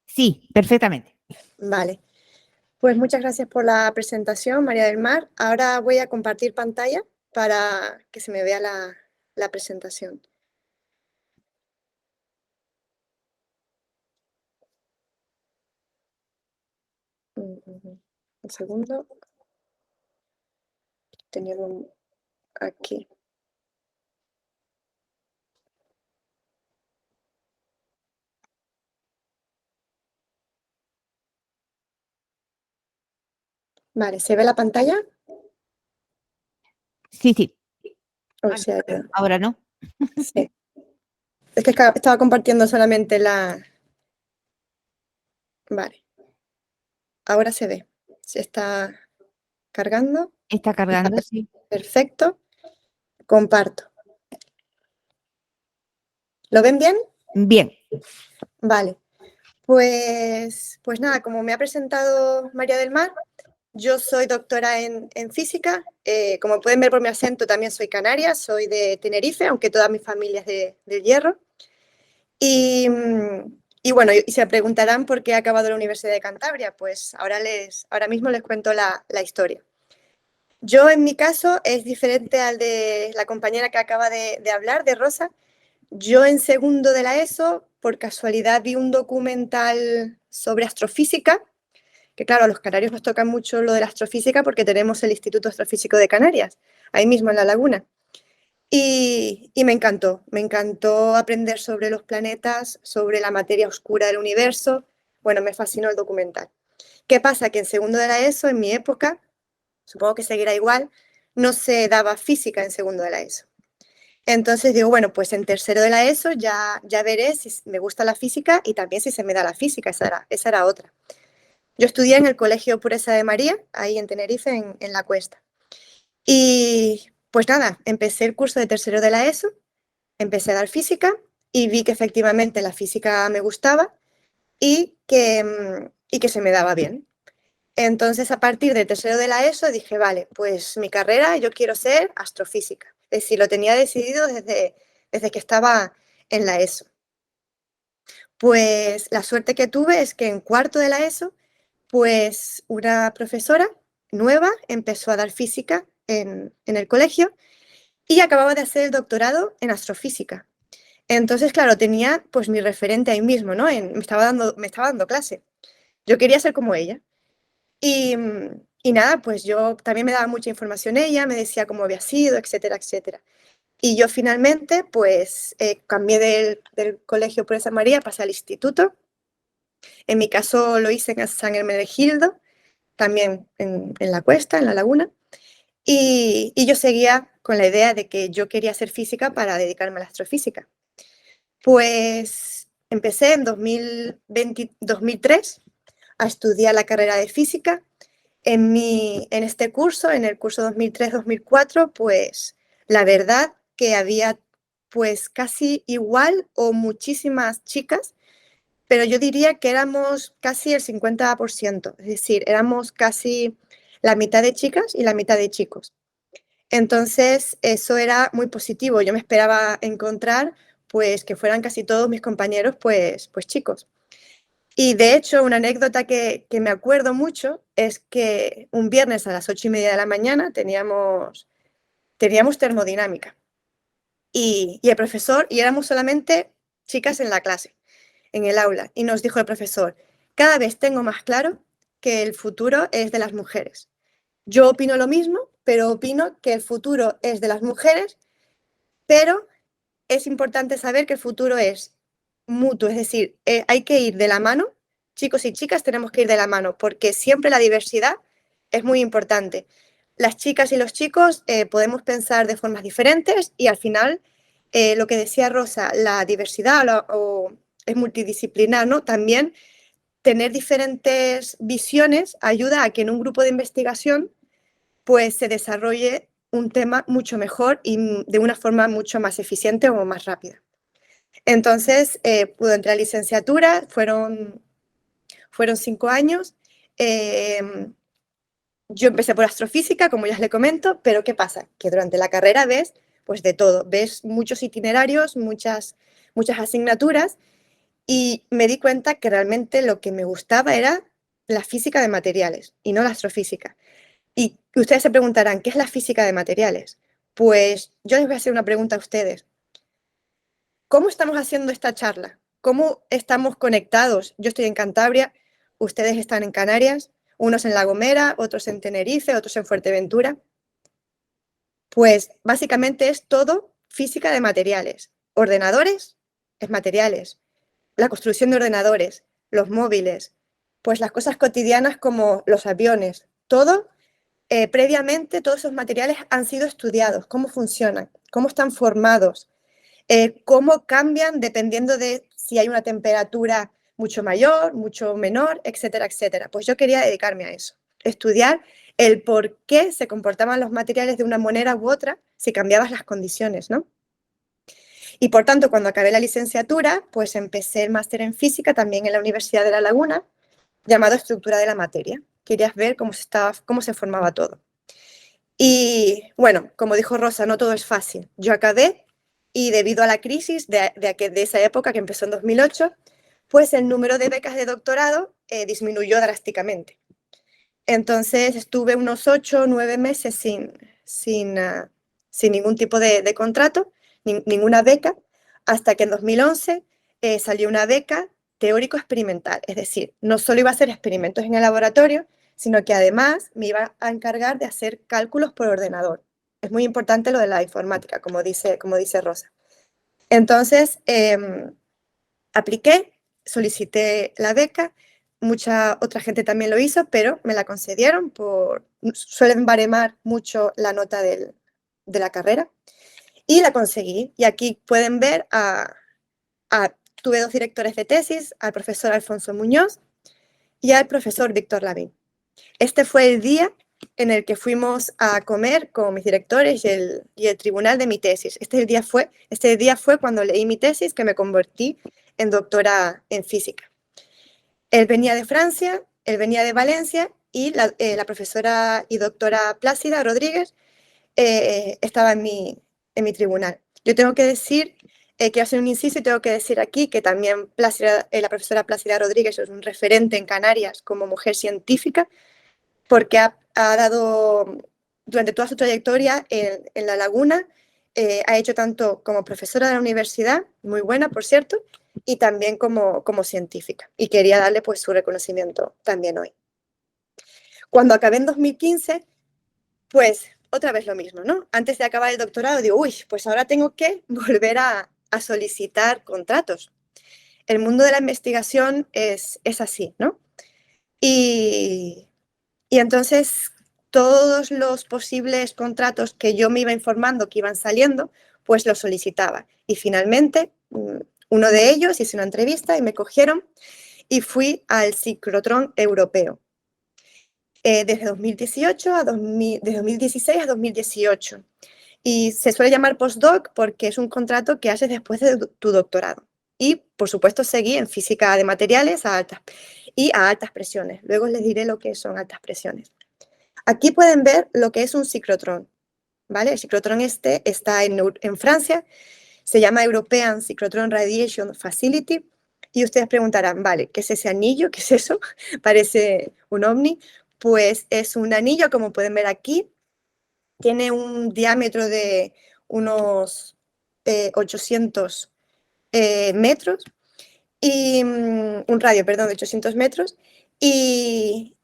Sí, perfectamente. Vale. Pues muchas gracias por la presentación, María del Mar. Ahora voy a compartir pantalla para que se me vea la presentación. Un segundo. Tenemos aquí. Vale, ¿se ve la pantalla? Sí, sí. O sea, Ahora no. sí. Es que estaba compartiendo solamente la... Vale. Ahora se ve. Se está cargando. Está cargando, sí. Perfecto. Comparto. ¿Lo ven bien? Bien. Vale. Pues nada, como me ha presentado María del Mar, yo soy doctora en física. Como pueden ver por mi acento, también soy canaria, soy de Tenerife, aunque toda mi familia es del Hierro. Y bueno, y se preguntarán por qué he acabado la Universidad de Cantabria. Pues ahora mismo les cuento la historia. Yo, en mi caso, es diferente al de la compañera que acaba de hablar, de Rosa. Yo en segundo de la ESO, por casualidad, vi un documental sobre astrofísica, que claro, a los canarios nos toca mucho lo de la astrofísica porque tenemos el Instituto Astrofísico de Canarias, ahí mismo en la laguna. Y me encantó aprender sobre los planetas, sobre la materia oscura del universo. Bueno, me fascinó el documental. ¿Qué pasa? Que en segundo de la ESO, en mi época, supongo que seguirá igual, no se daba física en segundo de la ESO. Entonces digo, bueno, pues en tercero de la ESO ya veré si me gusta la física y también si se me da la física, esa era otra. Yo estudié en el Colegio Pureza de María, ahí en Tenerife, en La Cuesta. Y pues nada, empecé el curso de tercero de la ESO, empecé a dar física y vi que efectivamente la física me gustaba y que se me daba bien. Entonces, a partir de tercero de la ESO dije, vale, pues mi carrera yo quiero ser astrofísica. Es decir, lo tenía decidido desde que estaba en la ESO. Pues la suerte que tuve es que en cuarto de la ESO pues una profesora nueva empezó a dar física en el colegio y acababa de hacer el doctorado en astrofísica. Entonces, claro, tenía pues mi referente ahí mismo, ¿no? Me estaba dando clase. Yo quería ser como ella. Y nada, pues yo también me daba mucha información ella, me decía cómo había sido, etcétera, etcétera. Y yo finalmente, pues, cambié del colegio Pureza María, pasé al instituto. En mi caso lo hice en San Hermenegildo, también en la Cuesta, en la Laguna. Y yo seguía con la idea de que yo quería hacer física para dedicarme a la astrofísica. Pues empecé en 2003 a estudiar la carrera de física. En este curso, en el curso 2003-2004, pues la verdad que había pues casi igual o muchísimas chicas, pero yo diría que éramos casi el 50%, es decir, éramos casi la mitad de chicas y la mitad de chicos. Entonces, eso era muy positivo. Yo me esperaba encontrar pues que fueran casi todos mis compañeros pues chicos. Y de hecho, una anécdota que me acuerdo mucho es que un viernes a las 8:30 de la mañana teníamos termodinámica. Y el profesor, y éramos solamente chicas en la clase, en el aula, y nos dijo el profesor: cada vez tengo más claro que el futuro es de las mujeres. Yo opino lo mismo, pero opino que el futuro es de las mujeres, pero es importante saber que el futuro es mutuo, es decir, hay que ir de la mano, chicos y chicas tenemos que ir de la mano, porque siempre la diversidad es muy importante. Las chicas y los chicos podemos pensar de formas diferentes y al final, lo que decía Rosa, la diversidad es multidisciplinar, ¿no? También tener diferentes visiones ayuda a que en un grupo de investigación pues se desarrolle un tema mucho mejor y de una forma mucho más eficiente o más rápida. Entonces, pude entrar a licenciatura, fueron 5 años. Yo empecé por astrofísica, como ya os le comento, pero ¿qué pasa? Que durante la carrera ves pues de todo, ves muchos itinerarios, muchas asignaturas, y me di cuenta que realmente lo que me gustaba era la física de materiales y no la astrofísica. Y ustedes se preguntarán, ¿qué es la física de materiales? Pues yo les voy a hacer una pregunta a ustedes. ¿Cómo estamos haciendo esta charla? ¿Cómo estamos conectados? Yo estoy en Cantabria, ustedes están en Canarias, unos en La Gomera, otros en Tenerife, otros en Fuerteventura. Pues básicamente es todo física de materiales. Ordenadores es materiales. La construcción de ordenadores, los móviles, pues las cosas cotidianas como los aviones, todo. Previamente todos esos materiales han sido estudiados, cómo funcionan, cómo están formados, cómo cambian dependiendo de si hay una temperatura mucho mayor, mucho menor, etcétera, etcétera. Pues yo quería dedicarme a eso, estudiar el por qué se comportaban los materiales de una manera u otra si cambiabas las condiciones, ¿no? Y por tanto, cuando acabé la licenciatura, pues empecé el máster en física también en la Universidad de La Laguna, llamado Estructura de la Materia. Querías ver cómo se formaba todo. Y bueno, como dijo Rosa, no todo es fácil. Yo acabé y debido a la crisis de esa época, que empezó en 2008, pues el número de becas de doctorado disminuyó drásticamente. Entonces estuve unos 8 o 9 meses sin ningún tipo de contrato, ninguna beca, hasta que en 2011 salió una beca teórico-experimental. Es decir, no solo iba a hacer experimentos en el laboratorio, sino que además me iba a encargar de hacer cálculos por ordenador. Es muy importante lo de la informática, como dice Rosa. Entonces, apliqué, solicité la beca, mucha otra gente también lo hizo, pero me la concedieron suelen baremar mucho la nota de la carrera, y la conseguí. Y aquí pueden ver tuve 2 directores de tesis, al profesor Alfonso Muñoz y al profesor Víctor Lavín. Este fue el día en el que fuimos a comer con mis directores y el tribunal de mi tesis. Este día fue cuando leí mi tesis, que me convertí en doctora en física. Él venía de Francia, él venía de Valencia, y la profesora y doctora Plácida Rodríguez estaba en mi tribunal. Yo tengo que decir quiero hacer un inciso y tengo que decir aquí que también la profesora Plácida Rodríguez es un referente en Canarias como mujer científica, porque ha dado, durante toda su trayectoria en La Laguna, ha hecho tanto como profesora de la universidad, muy buena, por cierto, y también como científica. Y quería darle pues su reconocimiento también hoy. Cuando acabé en 2015, pues otra vez lo mismo, ¿no? Antes de acabar el doctorado digo, uy, pues ahora tengo que volver a solicitar contratos. El mundo de la investigación es así, ¿no? Y entonces todos los posibles contratos que yo me iba informando que iban saliendo, pues los solicitaba. Y finalmente, uno de ellos, hice una entrevista y me cogieron y fui al ciclotrón europeo. Desde 2016 a 2018. Y se suele llamar postdoc porque es un contrato que haces después de tu doctorado. Y, por supuesto, seguí en física de materiales a altas presiones. Luego les diré lo que son altas presiones. Aquí pueden ver lo que es un ciclotrón, ¿vale? El ciclotrón está en Francia, se llama European Cyclotron Radiation Facility, y ustedes preguntarán, vale, ¿qué es ese anillo? ¿Qué es eso? Parece un ovni. Pues es un anillo, como pueden ver aquí, tiene un diámetro de unos 800 metros, y un radio, perdón, de 800 metros, y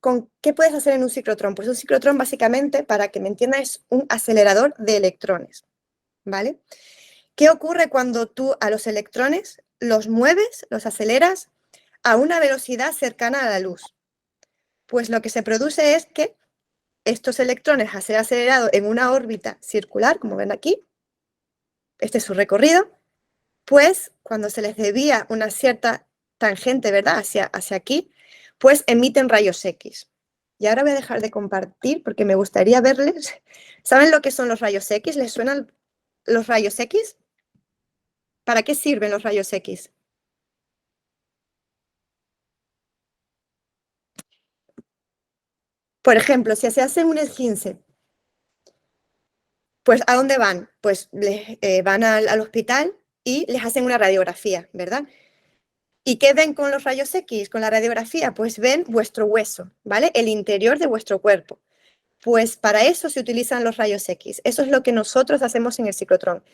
¿con qué puedes hacer en un ciclotrón? Pues un ciclotrón, básicamente, para que me entiendan, es un acelerador de electrones, ¿vale? ¿Qué ocurre cuando tú a los electrones los mueves, los aceleras a una velocidad cercana a la luz? Pues lo que se produce es que estos electrones, al ser acelerados en una órbita circular, como ven aquí, este es su recorrido, pues cuando se les desvía una cierta tangente, ¿verdad?, hacia aquí, pues emiten rayos X. Y ahora voy a dejar de compartir porque me gustaría verles. ¿Saben lo que son los rayos X? ¿Les suenan los rayos X? ¿Para qué sirven los rayos X? Por ejemplo, si se hace un esguince, pues ¿a dónde van? Pues van al hospital y les hacen una radiografía, ¿verdad? ¿Y qué ven con los rayos X, con la radiografía? Pues ven vuestro hueso, ¿vale? El interior de vuestro cuerpo. Pues para eso se utilizan los rayos X. Eso es lo que nosotros hacemos en el ciclotrón.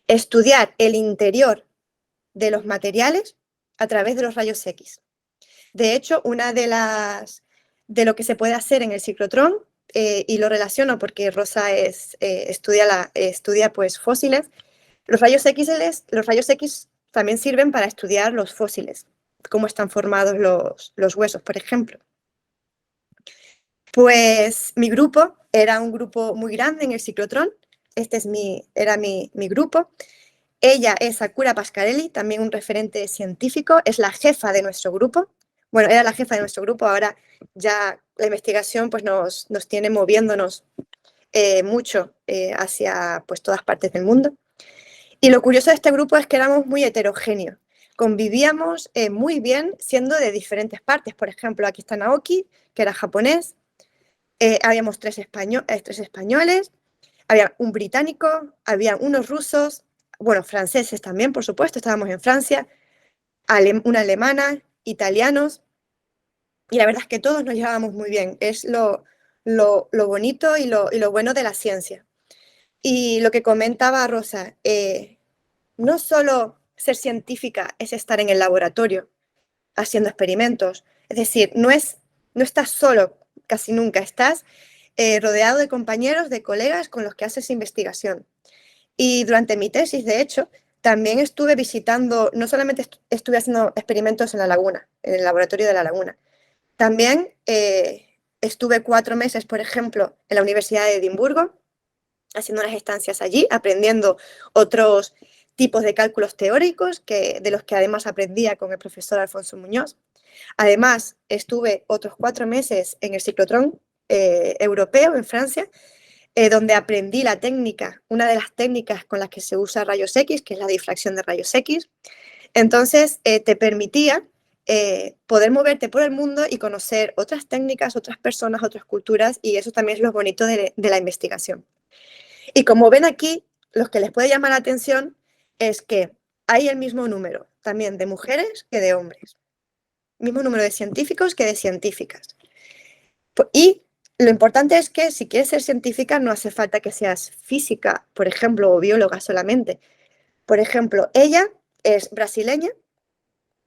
Estudiar el interior de los materiales a través de los rayos X. De hecho, una de lo que se puede hacer en el ciclotrón, y lo relaciono porque Rosa estudia pues fósiles, los rayos X también sirven para estudiar los fósiles, cómo están formados los huesos, por ejemplo. Pues mi grupo era un grupo muy grande en el ciclotrón. Este era mi grupo. Ella es Sakura Pascarelli, también un referente científico, es la jefa de nuestro grupo. Bueno, era la jefa de nuestro grupo, ahora ya la investigación pues nos tiene moviéndonos mucho hacia pues todas partes del mundo. Y lo curioso de este grupo es que éramos muy heterogéneos. Convivíamos muy bien siendo de diferentes partes. Por ejemplo, aquí está Naoki, que era japonés. Habíamos tres españoles, había un británico, había unos rusos, bueno, franceses también, por supuesto, estábamos en Francia, una alemana, italianos, y la verdad es que todos nos llevábamos muy bien. Es lo bonito y lo bueno de la ciencia. Y lo que comentaba Rosa, no solo ser científica es estar en el laboratorio haciendo experimentos, es decir, no estás solo, casi nunca estás rodeado de compañeros, de colegas con los que haces investigación. Y durante mi tesis, de hecho, también estuve visitando, no solamente estuve haciendo experimentos en La Laguna, en el laboratorio de La Laguna, también estuve 4 meses, por ejemplo, en la Universidad de Edimburgo, haciendo unas estancias allí, aprendiendo otros tipos de cálculos teóricos, de los que además aprendía con el profesor Alfonso Muñoz. Además, estuve otros 4 meses en el ciclotrón europeo en Francia, donde aprendí una de las técnicas con las que se usa rayos X, que es la difracción de rayos X. Entonces, te permitía poder moverte por el mundo y conocer otras técnicas, otras personas, otras culturas, y eso también es lo bonito de la investigación. Y como ven aquí, lo que les puede llamar la atención es que hay el mismo número también de mujeres que de hombres. Mismo número de científicos que de científicas. Y lo importante es que si quieres ser científica no hace falta que seas física, por ejemplo, o bióloga solamente. Por ejemplo, ella es brasileña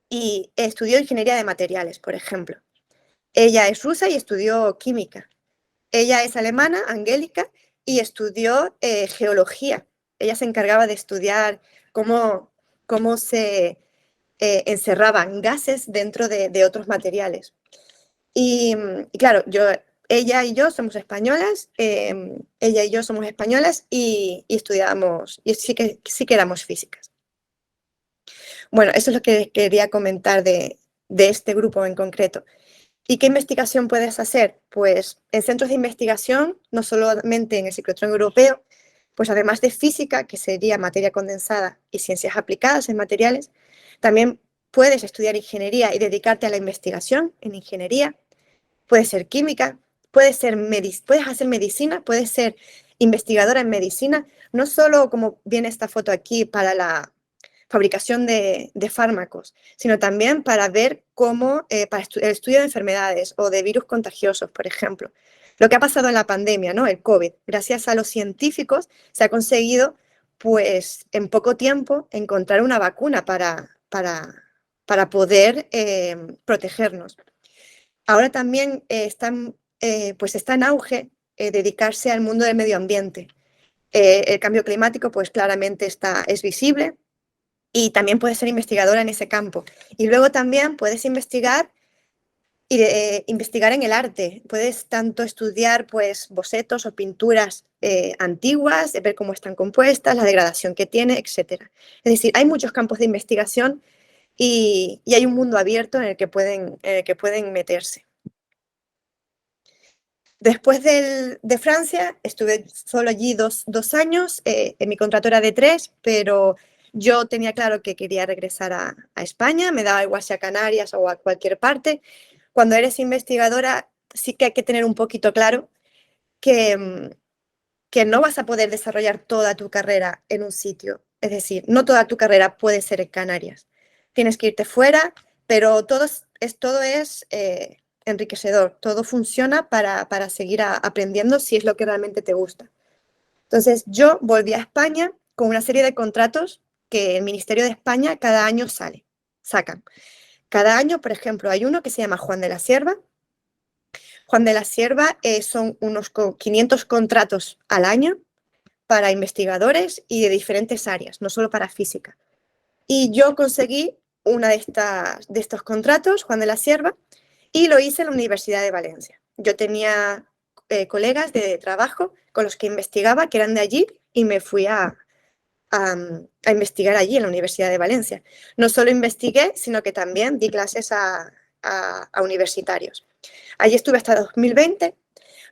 y estudió ingeniería de materiales, por ejemplo. Ella es rusa y estudió química. Ella es alemana, Angélica, y estudió geología. Ella se encargaba de estudiar cómo se encerraban gases dentro de otros materiales. Y claro, ella y yo somos españolas, y estudiábamos, y sí que éramos físicas. Bueno, eso es lo que quería comentar de este grupo en concreto. ¿Y qué investigación puedes hacer? Pues en centros de investigación, no solamente en el ciclotrón europeo, pues además de física, que sería materia condensada, y ciencias aplicadas en materiales, también puedes estudiar ingeniería y dedicarte a la investigación en ingeniería. Puede ser química, puedes hacer medicina, puedes ser investigadora en medicina, no solo como viene esta foto aquí para la fabricación de fármacos, sino también para ver cómo, para el estudio de enfermedades o de virus contagiosos, por ejemplo. Lo que ha pasado en la pandemia, ¿no? El COVID. Gracias a los científicos se ha conseguido, pues, en poco tiempo encontrar una vacuna para poder protegernos. Ahora también está en auge dedicarse al mundo del medio ambiente. El cambio climático, pues claramente es visible y también puedes ser investigadora en ese campo. Y luego también puedes investigar en el arte. Puedes tanto estudiar pues, bocetos o pinturas antiguas, ver cómo están compuestas, la degradación que tiene, etc. Es decir, hay muchos campos de investigación y hay un mundo abierto en el que pueden meterse. Después de Francia, estuve solo allí dos años, mi contrato era de 3, pero yo tenía claro que quería regresar a España, me daba igual si a Canarias o a cualquier parte. Cuando eres investigadora, sí que hay que tener un poquito claro que no vas a poder desarrollar toda tu carrera en un sitio. Es decir, no toda tu carrera puede ser en Canarias. Tienes que irte fuera, pero todo es enriquecedor, todo funciona para seguir aprendiendo si es lo que realmente te gusta. Entonces, yo volví a España con una serie de contratos que el Ministerio de España cada año sacan. Cada año, por ejemplo, hay uno que se llama Juan de la Cierva. Juan de la Cierva son unos 500 contratos al año para investigadores y de diferentes áreas, no solo para física. Y yo conseguí uno de estos contratos, Juan de la Cierva, y lo hice en la Universidad de Valencia. Yo tenía colegas de trabajo con los que investigaba, que eran de allí, y me fui a investigar allí en la Universidad de Valencia. No solo investigué, sino que también di clases a universitarios. Allí estuve hasta 2020.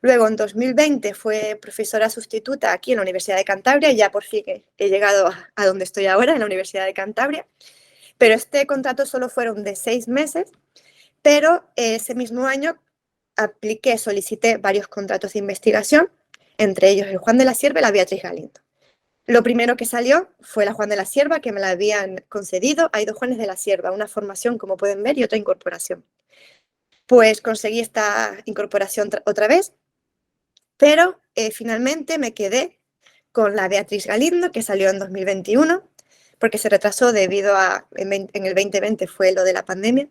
Luego, en 2020, fue profesora sustituta aquí en la Universidad de Cantabria, y ya por fin he llegado a donde estoy ahora, en la Universidad de Cantabria. Pero este contrato solo fueron de 6 meses, pero ese mismo año solicité varios contratos de investigación, entre ellos el Juan de la Cierva y la Beatriz Galindo. Lo primero que salió fue la Juan de la Cierva, que me la habían concedido. Hay 2 Juanes de la Cierva, una formación, como pueden ver, y otra incorporación. Pues conseguí esta incorporación otra vez, pero finalmente me quedé con la Beatriz Galindo, que salió en 2021, porque se retrasó debido a, en el 2020 fue lo de la pandemia.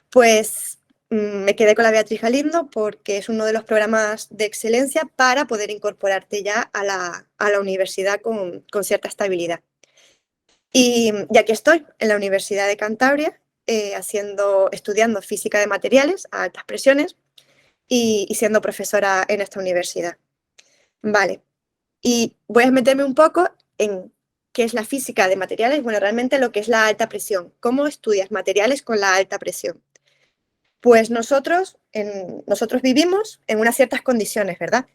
Pues me quedé con la Beatriz Galindo porque es uno de los programas de excelencia para poder incorporarte ya a la universidad con cierta estabilidad. Y aquí estoy, en la Universidad de Cantabria, estudiando física de materiales a altas presiones y siendo profesora en esta universidad. Vale, y voy a meterme un poco en qué es la física de materiales. Bueno, realmente lo que es la alta presión. ¿Cómo estudias materiales con la alta presión? Pues nosotros vivimos en unas ciertas condiciones, ¿verdad?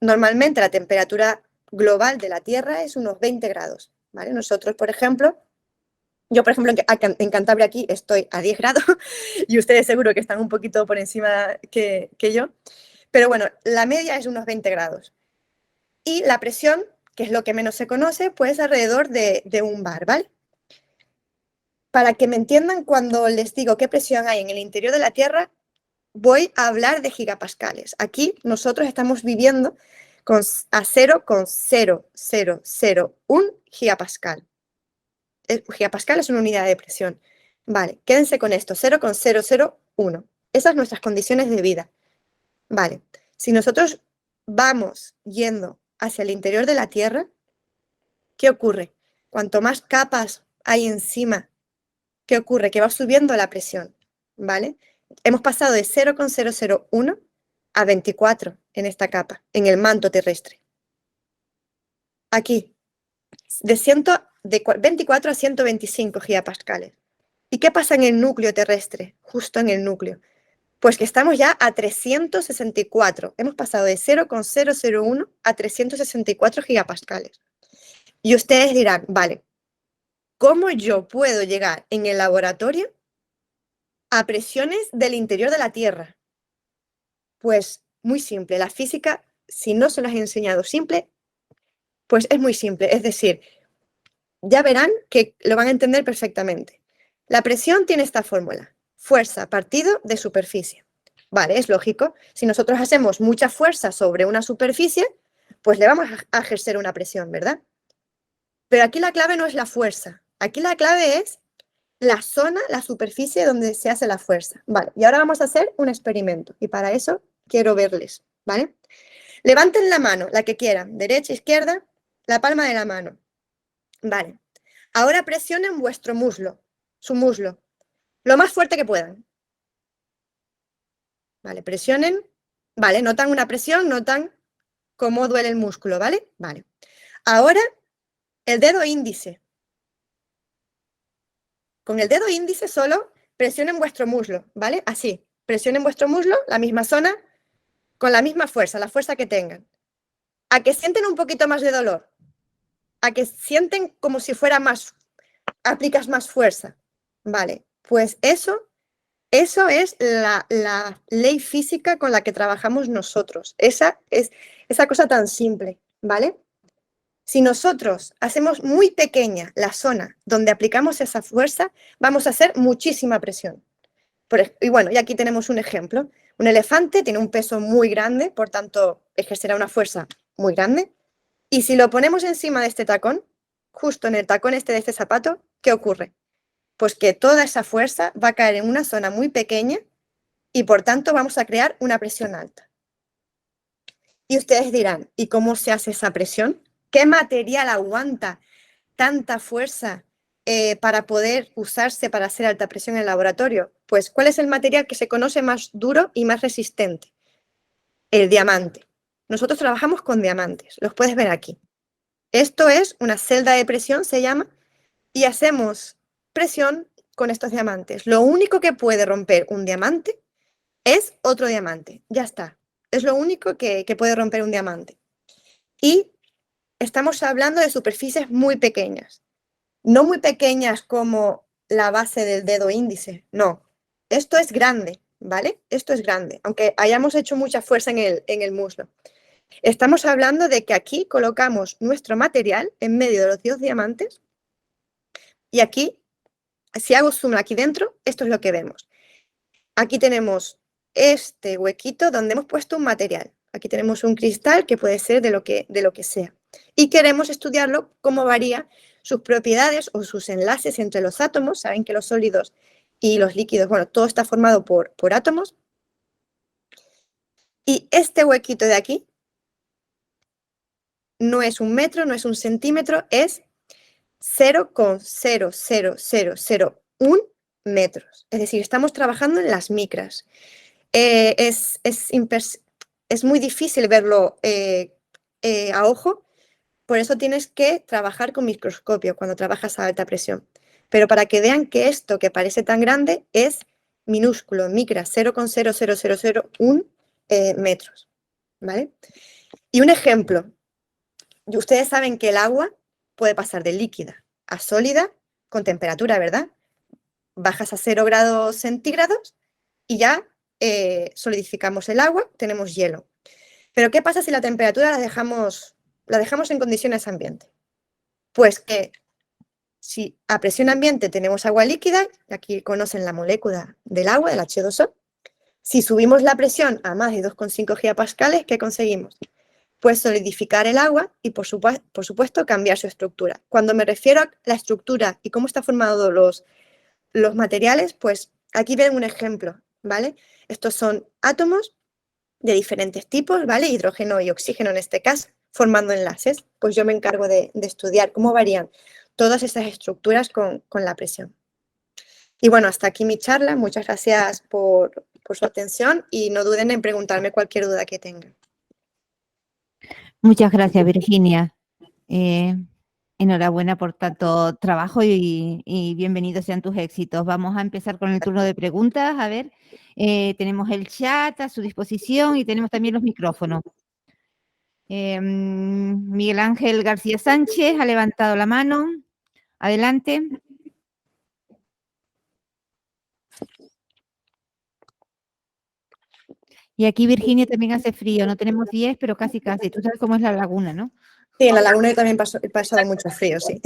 Normalmente la temperatura global de la Tierra es unos 20 grados, ¿vale? Nosotros, por ejemplo, en Cantabria aquí estoy a 10 grados y ustedes seguro que están un poquito por encima que yo, pero bueno, la media es unos 20 grados. Y la presión que es lo que menos se conoce, pues alrededor de 1 bar, ¿vale? Para que me entiendan, cuando les digo qué presión hay en el interior de la Tierra, voy a hablar de gigapascales. Aquí nosotros estamos viviendo a 0,0001 gigapascal. El gigapascal es una unidad de presión. Vale, quédense con esto, 0,001. Esas son nuestras condiciones de vida. Vale, si nosotros vamos yendo hacia el interior de la Tierra, ¿qué ocurre? Cuanto más capas hay encima, ¿qué ocurre? Que va subiendo la presión, ¿vale? Hemos pasado de 0,001 a 24 en esta capa, en el manto terrestre. Aquí, de 24 a 125 gigapascales. ¿Y qué pasa en el núcleo terrestre? Justo en el núcleo. Pues que estamos ya a 364. Hemos pasado de 0,001 a 364 gigapascales. Y ustedes dirán, vale, ¿cómo yo puedo llegar en el laboratorio a presiones del interior de la Tierra? Pues muy simple. La física, si no se las he enseñado simple, pues es muy simple. Es decir, ya verán que lo van a entender perfectamente. La presión tiene esta fórmula. Fuerza partido de superficie. Vale, es lógico. Si nosotros hacemos mucha fuerza sobre una superficie, pues le vamos a ejercer una presión, ¿verdad? Pero aquí la clave no es la fuerza. Aquí la clave es la zona, la superficie donde se hace la fuerza. Vale, y ahora vamos a hacer un experimento. Y para eso quiero verles, ¿vale? Levanten la mano, la que quieran, derecha, izquierda, la palma de la mano. Vale. Ahora presionen vuestro muslo, su muslo, lo más fuerte que puedan. Vale, presionen. Vale, notan una presión, notan cómo duele el músculo, ¿vale? Vale. Ahora, el dedo índice. Con el dedo índice solo presionen vuestro muslo, ¿vale? Así, presionen vuestro muslo, la misma zona, con la misma fuerza, la fuerza que tengan. A que sienten un poquito más de dolor. A que sienten como si fuera más, aplicas más fuerza. Vale, pues eso es la ley física con la que trabajamos nosotros. Esa es esa cosa tan simple, ¿vale? Si nosotros hacemos muy pequeña la zona donde aplicamos esa fuerza, vamos a hacer muchísima presión. Y bueno, y aquí tenemos un ejemplo. Un elefante tiene un peso muy grande, por tanto, ejercerá una fuerza muy grande. Y si lo ponemos encima de este tacón, justo en el tacón de este zapato, ¿qué ocurre? Pues que toda esa fuerza va a caer en una zona muy pequeña y por tanto vamos a crear una presión alta. Y ustedes dirán, ¿y cómo se hace esa presión? ¿Qué material aguanta tanta fuerza para poder usarse para hacer alta presión en el laboratorio? Pues, ¿cuál es el material que se conoce más duro y más resistente? El diamante. Nosotros trabajamos con diamantes, los puedes ver aquí. Esto es una celda de presión, se llama, y hacemos presión con estos diamantes. Lo único que puede romper un diamante es otro diamante. Ya está. Es lo único que puede romper un diamante. Y estamos hablando de superficies muy pequeñas. No muy pequeñas como la base del dedo índice. No. Esto es grande, ¿vale? Esto es grande, aunque hayamos hecho mucha fuerza en el muslo. Estamos hablando de que aquí colocamos nuestro material en medio de los dos diamantes y aquí, si hago zoom aquí dentro, esto es lo que vemos. Aquí tenemos este huequito donde hemos puesto un material. Aquí tenemos un cristal que puede ser de lo que sea. Y queremos estudiarlo, cómo varía sus propiedades o sus enlaces entre los átomos. Saben que los sólidos y los líquidos, bueno, todo está formado por átomos. Y este huequito de aquí no es 1 metro, no es 1 centímetro, es 0,00001 metros. Es decir, estamos trabajando en las micras. Es muy difícil verlo a ojo, por eso tienes que trabajar con microscopio cuando trabajas a alta presión. Pero para que vean que esto que parece tan grande es minúsculo, micra, 0,00001 metros, ¿vale? Y un ejemplo. Ustedes saben que el agua puede pasar de líquida a sólida con temperatura, ¿verdad? Bajas a 0 grados centígrados y ya solidificamos el agua, tenemos hielo. Pero ¿qué pasa si la temperatura la dejamos la dejamos en condiciones ambiente. Pues que si a presión ambiente tenemos agua líquida, aquí conocen la molécula del agua, del H2O, si subimos la presión a más de 2,5 gigapascales, ¿qué conseguimos? Pues solidificar el agua y, por supuesto, cambiar su estructura. Cuando me refiero a la estructura y cómo están formados los materiales, pues aquí ven un ejemplo, ¿vale? Estos son átomos de diferentes tipos, ¿vale? Hidrógeno y oxígeno en este caso, formando enlaces. Pues yo me encargo de estudiar cómo varían todas estas estructuras con la presión. Y bueno, hasta aquí mi charla. Muchas gracias por su atención y no duden en preguntarme cualquier duda que tengan. Muchas gracias, Virginia. Enhorabuena por tanto trabajo y bienvenidos sean tus éxitos. Vamos a empezar con el turno de preguntas. A ver, tenemos el chat a su disposición y tenemos también los micrófonos. Miguel Ángel García Sánchez ha levantado la mano. Adelante. Y aquí, Virginia, también hace frío. No tenemos 10, pero casi. Tú sabes cómo es la laguna, ¿no? Sí, en la laguna yo también he pasado mucho frío, sí.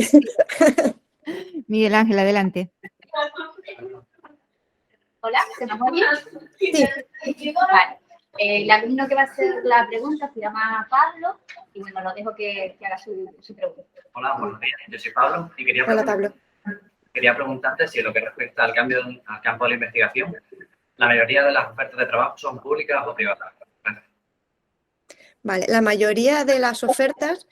Miguel Ángel, adelante. Hola, ¿se me oye? Sí. Vale. El alumno que va a hacer la pregunta se llama Pablo y bueno, lo dejo que haga su pregunta. Hola, buenos días. Yo soy Pablo y quería preguntarte si en lo que respecta al campo de la investigación, la mayoría de las ofertas de trabajo son públicas o privadas. Gracias. Vale, la mayoría de las ofertas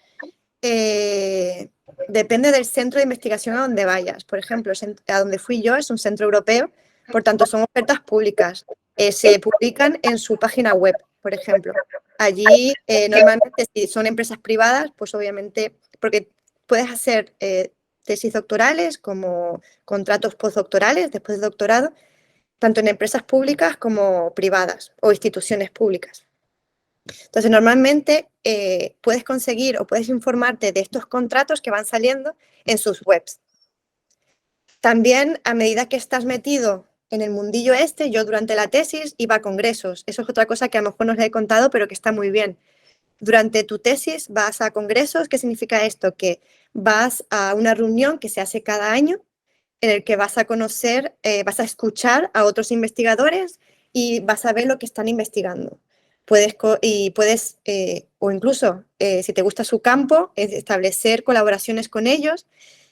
depende del centro de investigación a donde vayas. Por ejemplo, a donde fui yo es un centro europeo, por tanto son ofertas públicas. Se publican en su página web, por ejemplo. Allí normalmente si son empresas privadas, pues obviamente, porque puedes hacer tesis doctorales como contratos postdoctorales después de doctorado, tanto en empresas públicas como privadas o instituciones públicas. Entonces, normalmente puedes conseguir o puedes informarte de estos contratos que van saliendo en sus webs. También, a medida que estás metido en el mundillo yo durante la tesis iba a congresos. Eso es otra cosa que a lo mejor no os he contado, pero que está muy bien. Durante tu tesis vas a congresos. ¿Qué significa esto? Que vas a una reunión que se hace cada año en el que vas a conocer, vas a escuchar a otros investigadores y vas a ver lo que están investigando. Puedes, o incluso, si te gusta su campo, establecer colaboraciones con ellos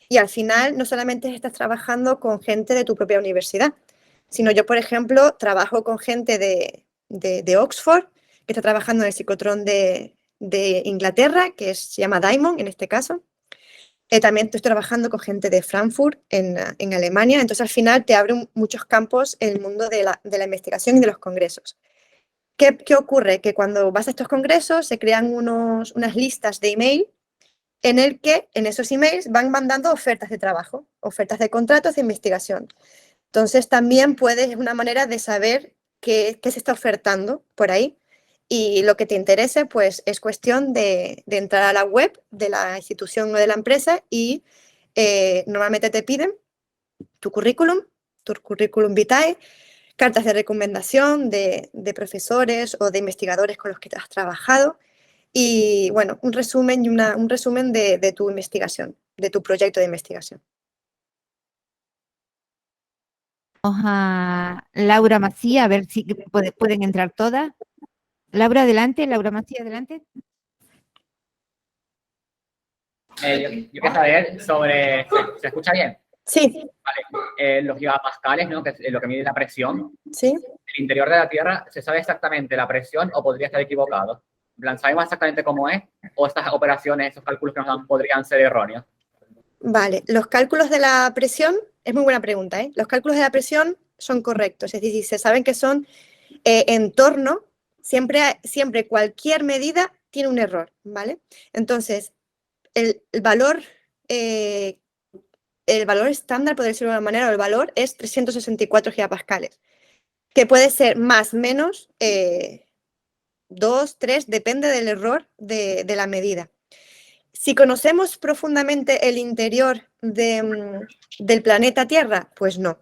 y al final no solamente estás trabajando con gente de tu propia universidad, sino yo, por ejemplo, trabajo con gente de Oxford, que está trabajando en el ciclotrón de Inglaterra, que se llama Diamond en este caso. También estoy trabajando con gente de Frankfurt en Alemania, entonces al final te abre muchos campos en el mundo de la investigación y de los congresos. ¿Qué ocurre? Que cuando vas a estos congresos se crean unas listas de email en el que en esos emails van mandando ofertas de trabajo, ofertas de contratos de investigación. Entonces también es una manera de saber qué se está ofertando por ahí y lo que te interese pues es cuestión de entrar a la web de la institución o de la empresa y normalmente te piden tu currículum vitae, cartas de recomendación de profesores o de investigadores con los que has trabajado y, bueno, un resumen de tu investigación, de tu proyecto de investigación. Vamos a Laura Macía, a ver si pueden entrar todas. Laura, adelante. Laura Macía, adelante. Yo quiero saber sobre... ¿Se escucha bien? Sí. Vale. Los gigapascales, ¿no? Que es lo que mide la presión. Sí. El interior de la Tierra, ¿se sabe exactamente la presión o podría estar equivocado? ¿Sabemos exactamente cómo es? ¿O estas operaciones, esos cálculos que nos dan podrían ser erróneos? Vale, los cálculos de la presión, es muy buena pregunta, ¿eh? Los cálculos de la presión son correctos, es decir, se saben que son en torno, siempre cualquier medida tiene un error, ¿vale? Entonces, el valor estándar, por decirlo de una manera, o el valor es 364 gigapascales, que puede ser más, menos, 2, 3, depende del error de la medida. Si conocemos profundamente el interior del planeta Tierra, pues no,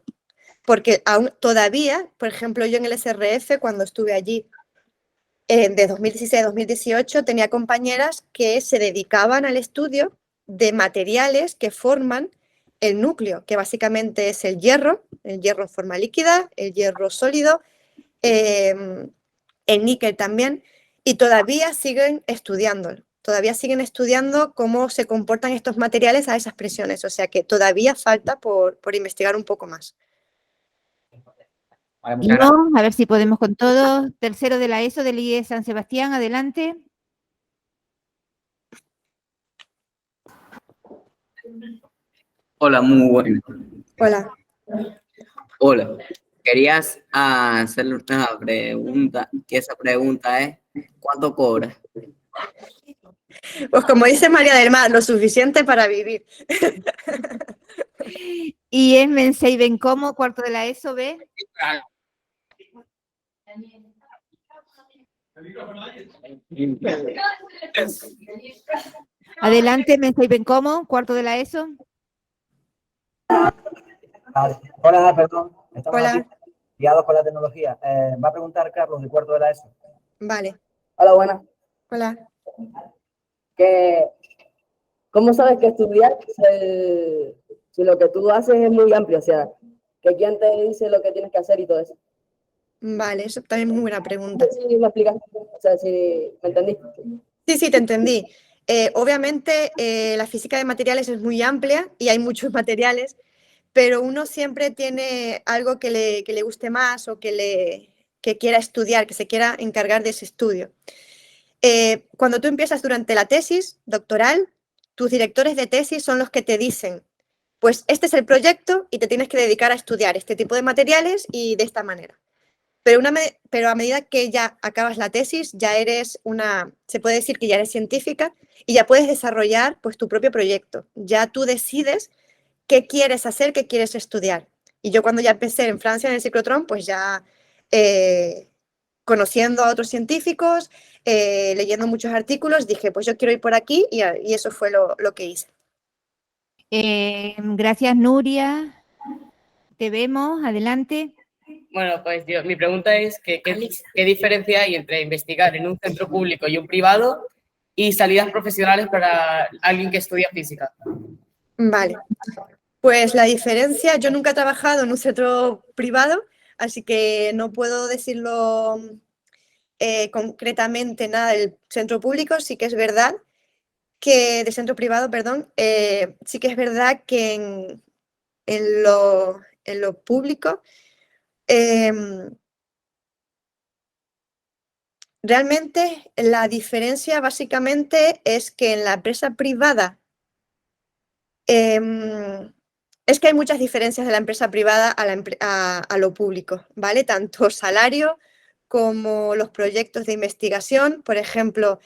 porque aún todavía, por ejemplo, yo en el SRF, cuando estuve allí de 2016 a 2018 tenía compañeras que se dedicaban al estudio de materiales que forman el núcleo, que básicamente es el hierro en forma líquida, el hierro sólido, el níquel también, y todavía siguen estudiándolo. Todavía siguen estudiando cómo se comportan estos materiales a esas presiones, o sea que todavía falta por investigar un poco más. Vale, Y no, a ver si podemos con todo. Tercero de la ESO del IE San Sebastián, adelante. Hola, muy bueno. Hola. Hola. Querías hacerle una pregunta, que esa pregunta es, ¿cuánto cobras? Pues como dice María del Mar, lo suficiente para vivir. Y es Mensei Bencomo, cuarto de la ESO B. Adelante, Mensei Bencomo, cuarto de la ESO. Hola, perdón. Estamos Hola. aquí guiados con la tecnología. Va a preguntar Carlos, de cuarto de la ESO. Vale. Hola, buenas. Hola. ¿Cómo sabes que estudiar si lo que tú haces es muy amplio? O sea, que quién te dice lo que tienes que hacer y todo eso. Vale, eso también es muy buena pregunta. Sí, me explicas. O sea, si me entendiste. Sí, te entendí. Obviamente, la física de materiales es muy amplia y hay muchos materiales, pero uno siempre tiene algo que le guste más o que quiera estudiar, que se quiera encargar de ese estudio. Cuando tú empiezas durante la tesis doctoral, tus directores de tesis son los que te dicen, pues este es el proyecto y te tienes que dedicar a estudiar este tipo de materiales y de esta manera. Pero a medida que ya acabas la tesis, ya eres se puede decir que ya eres científica y ya puedes desarrollar pues tu propio proyecto. Ya tú decides qué quieres hacer, qué quieres estudiar. Y yo cuando ya empecé en Francia en el ciclotrón, pues ya conociendo a otros científicos, leyendo muchos artículos, dije, pues yo quiero ir por aquí y eso fue lo que hice. Gracias, Nuria. Te vemos, adelante. Bueno, pues mi pregunta es ¿qué diferencia hay entre investigar en un centro público y un privado y salidas profesionales para alguien que estudia física? Vale, pues la diferencia, yo nunca he trabajado en un centro privado, así que no puedo decirlo concretamente nada del centro público. Sí que es verdad que, de centro privado, perdón, sí que es verdad que en lo público realmente la diferencia básicamente es que en la empresa privada es que hay muchas diferencias de la empresa privada a lo público, ¿vale? Tanto salario como los proyectos de investigación. Por ejemplo,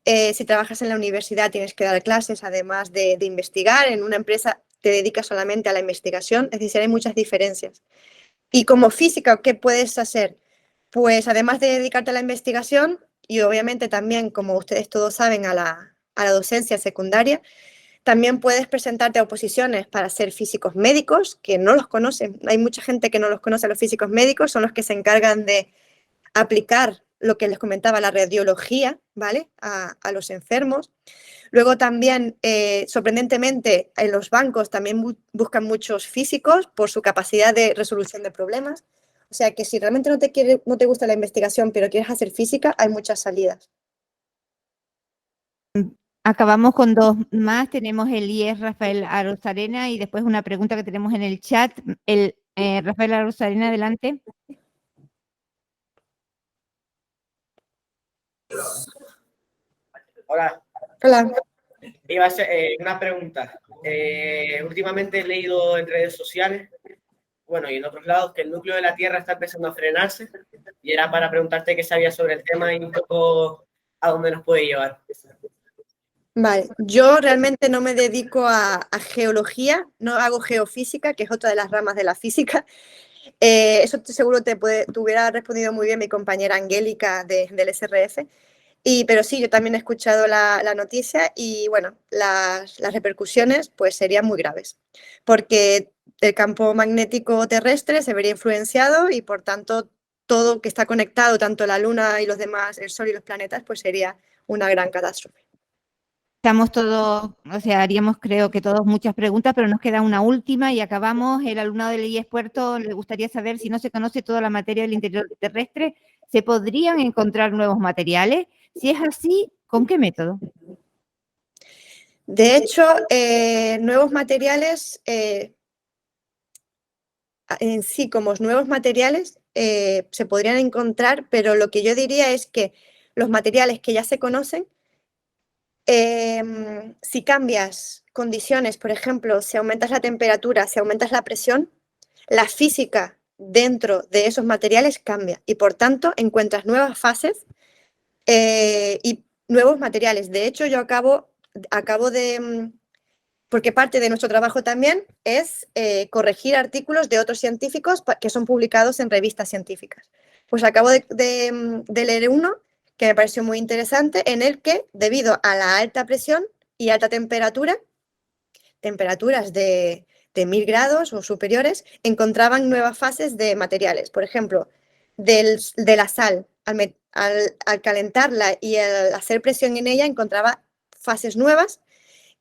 si trabajas en la universidad tienes que dar clases además de investigar. En una empresa te dedicas solamente a la investigación, es decir, hay muchas diferencias. Y como física, ¿qué puedes hacer? Pues además de dedicarte a la investigación y obviamente también, como ustedes todos saben, a la docencia secundaria, también puedes presentarte a oposiciones para ser físicos médicos, que no los conocen. Hay mucha gente que no los conoce a los físicos médicos, son los que se encargan de aplicar lo que les comentaba, la radiología, ¿vale? A los enfermos. Luego también, sorprendentemente, en los bancos también buscan muchos físicos por su capacidad de resolución de problemas. O sea que si realmente no te gusta la investigación, pero quieres hacer física, hay muchas salidas. Acabamos con dos más. Tenemos el IES Rafael Arozarena y después una pregunta que tenemos en el chat. Rafael Arozarena, adelante. Hola. Hola. Iba a ser una pregunta. Últimamente he leído en redes sociales, bueno, y en otros lados, que el núcleo de la Tierra está empezando a frenarse, y era para preguntarte qué sabías sobre el tema y un poco a dónde nos puede llevar. Vale, yo realmente no me dedico a geología, no hago geofísica, que es otra de las ramas de la física. Eso seguro te hubiera respondido muy bien mi compañera Angélica del SRF. Pero sí, yo también he escuchado la noticia y bueno, las repercusiones pues serían muy graves, porque el campo magnético terrestre se vería influenciado y por tanto todo que está conectado, tanto la Luna y los demás, el Sol y los planetas, pues sería una gran catástrofe. Estamos todos, o sea, haríamos creo que todos muchas preguntas, pero nos queda una última y acabamos. El alumnado del IES Puerto le gustaría saber si no se conoce toda la materia del interior terrestre, ¿se podrían encontrar nuevos materiales? Si es así, ¿con qué método? De hecho, nuevos materiales, en sí como nuevos materiales, se podrían encontrar, pero lo que yo diría es que los materiales que ya se conocen, si cambias condiciones, por ejemplo, si aumentas la temperatura, si aumentas la presión, la física dentro de esos materiales cambia y por tanto encuentras nuevas fases y nuevos materiales. De hecho, yo acabo de, porque parte de nuestro trabajo también es corregir artículos de otros científicos que son publicados en revistas científicas. Pues acabo de leer uno que me pareció muy interesante, en el que, debido a la alta presión y alta temperatura, temperaturas de 1000 grados o superiores, encontraban nuevas fases de materiales. Por ejemplo, de la sal, al calentarla y al hacer presión en ella, encontraba fases nuevas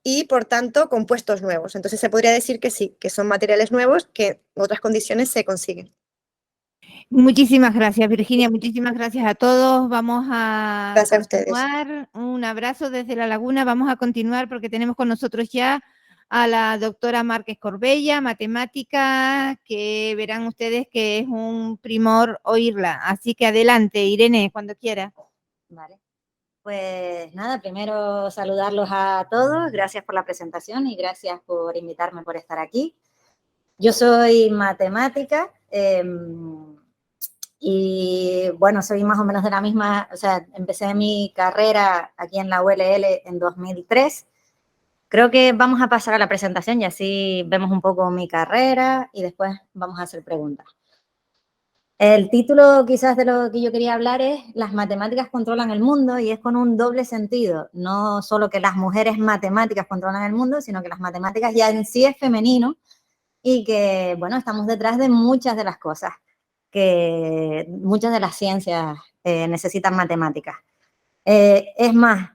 y, por tanto, compuestos nuevos. Entonces, se podría decir que sí, que son materiales nuevos que en otras condiciones se consiguen. Muchísimas gracias, Virginia. Muchísimas gracias a todos. Vamos a Gracias a ustedes. continuar. Un abrazo desde La Laguna. Vamos a continuar porque tenemos con nosotros ya a la doctora Márquez Corbella, matemática, que verán ustedes que es un primor oírla. Así que adelante, Irene, cuando quiera. Vale. Pues nada, primero saludarlos a todos. Gracias por la presentación y gracias por invitarme, por estar aquí. Yo soy matemática. Y bueno, soy más o menos de la misma, o sea, empecé mi carrera aquí en la ULL en 2003. Creo que vamos a pasar a la presentación y así vemos un poco mi carrera y después vamos a hacer preguntas. El título quizás de lo que yo quería hablar es Las matemáticas controlan el mundo, y es con un doble sentido. No solo que las mujeres matemáticas controlan el mundo, sino que las matemáticas ya en sí es femenino y que, bueno, estamos detrás de muchas de las cosas, que muchas de las ciencias necesitan matemáticas. Es más,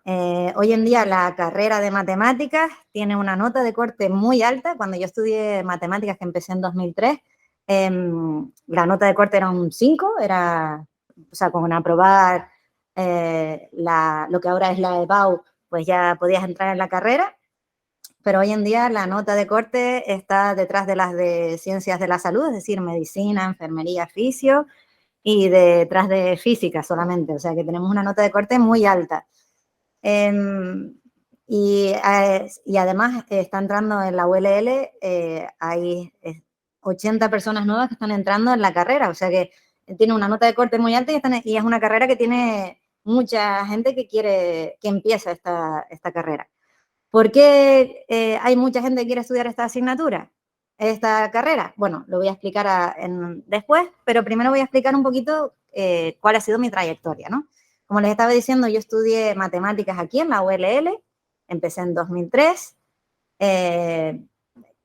hoy en día la carrera de matemáticas tiene una nota de corte muy alta. Cuando yo estudié matemáticas, que empecé en 2003, la nota de corte era un 5, era, o sea, con aprobar lo que ahora es la EBAU, pues ya podías entrar en la carrera. Pero hoy en día la nota de corte está detrás de las de ciencias de la salud, es decir, medicina, enfermería, fisio, y detrás de física solamente. O sea que tenemos una nota de corte muy alta. Y además está entrando en la ULL, hay 80 personas nuevas que están entrando en la carrera. O sea que tiene una nota de corte muy alta y es una carrera que tiene mucha gente que empieza esta carrera. ¿Por qué hay mucha gente que quiere estudiar esta asignatura, esta carrera? Bueno, lo voy a explicar después, pero primero voy a explicar un poquito cuál ha sido mi trayectoria, ¿no? Como les estaba diciendo, yo estudié matemáticas aquí en la ULL, empecé en 2003.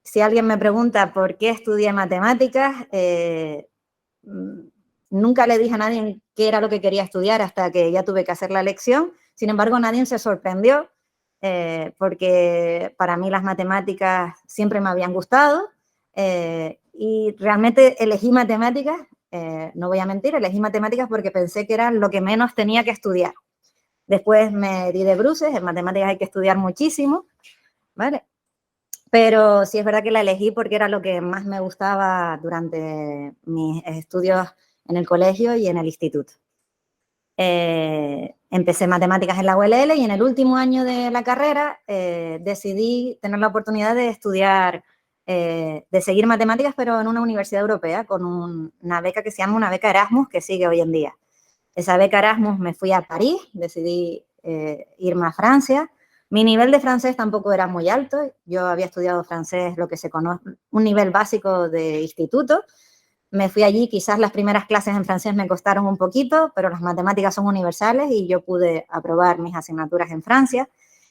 Si alguien me pregunta por qué estudié matemáticas, nunca le dije a nadie qué era lo que quería estudiar hasta que ya tuve que hacer la elección. Sin embargo, nadie se sorprendió. Porque para mí las matemáticas siempre me habían gustado y realmente elegí matemáticas, no voy a mentir, elegí matemáticas porque pensé que era lo que menos tenía que estudiar. Después me di de bruces, en matemáticas hay que estudiar muchísimo, ¿vale? Pero sí es verdad que la elegí porque era lo que más me gustaba durante mis estudios en el colegio y en el instituto. Empecé matemáticas en la ULL y en el último año de la carrera decidí tener la oportunidad de estudiar, de seguir matemáticas, pero en una universidad europea con una beca que se llama una beca Erasmus, que sigue hoy en día. Esa beca Erasmus me fui a París, decidí irme a Francia. Mi nivel de francés tampoco era muy alto. Yo había estudiado francés, lo que se conoce, un nivel básico de instituto. Me fui allí, quizás las primeras clases en francés me costaron un poquito, pero las matemáticas son universales y yo pude aprobar mis asignaturas en Francia.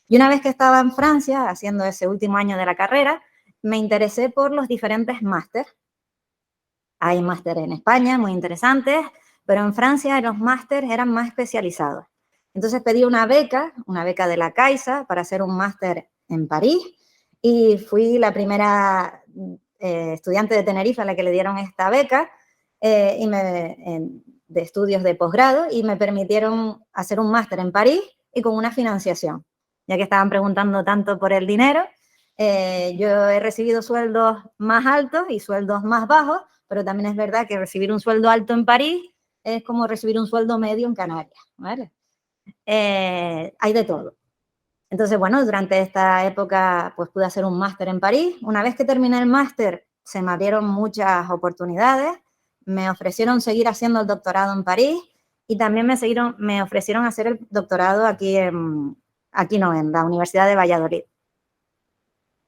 Y una vez que estaba en Francia, haciendo ese último año de la carrera, me interesé por los diferentes másteres. Hay másteres en España muy interesantes, pero en Francia los másteres eran más especializados. Entonces pedí una beca de la Caixa para hacer un máster en París y fui la primera estudiante de Tenerife a la que le dieron esta beca de estudios de posgrado y me permitieron hacer un máster en París y con una financiación. Ya que estaban preguntando tanto por el dinero, yo he recibido sueldos más altos y sueldos más bajos, pero también es verdad que recibir un sueldo alto en París es como recibir un sueldo medio en Canarias, ¿vale? Hay de todo. Entonces, bueno, durante esta época pues pude hacer un máster en París. Una vez que terminé el máster, se me abrieron muchas oportunidades. Me ofrecieron seguir haciendo el doctorado en París y también me ofrecieron hacer el doctorado aquí en la Universidad de Valladolid.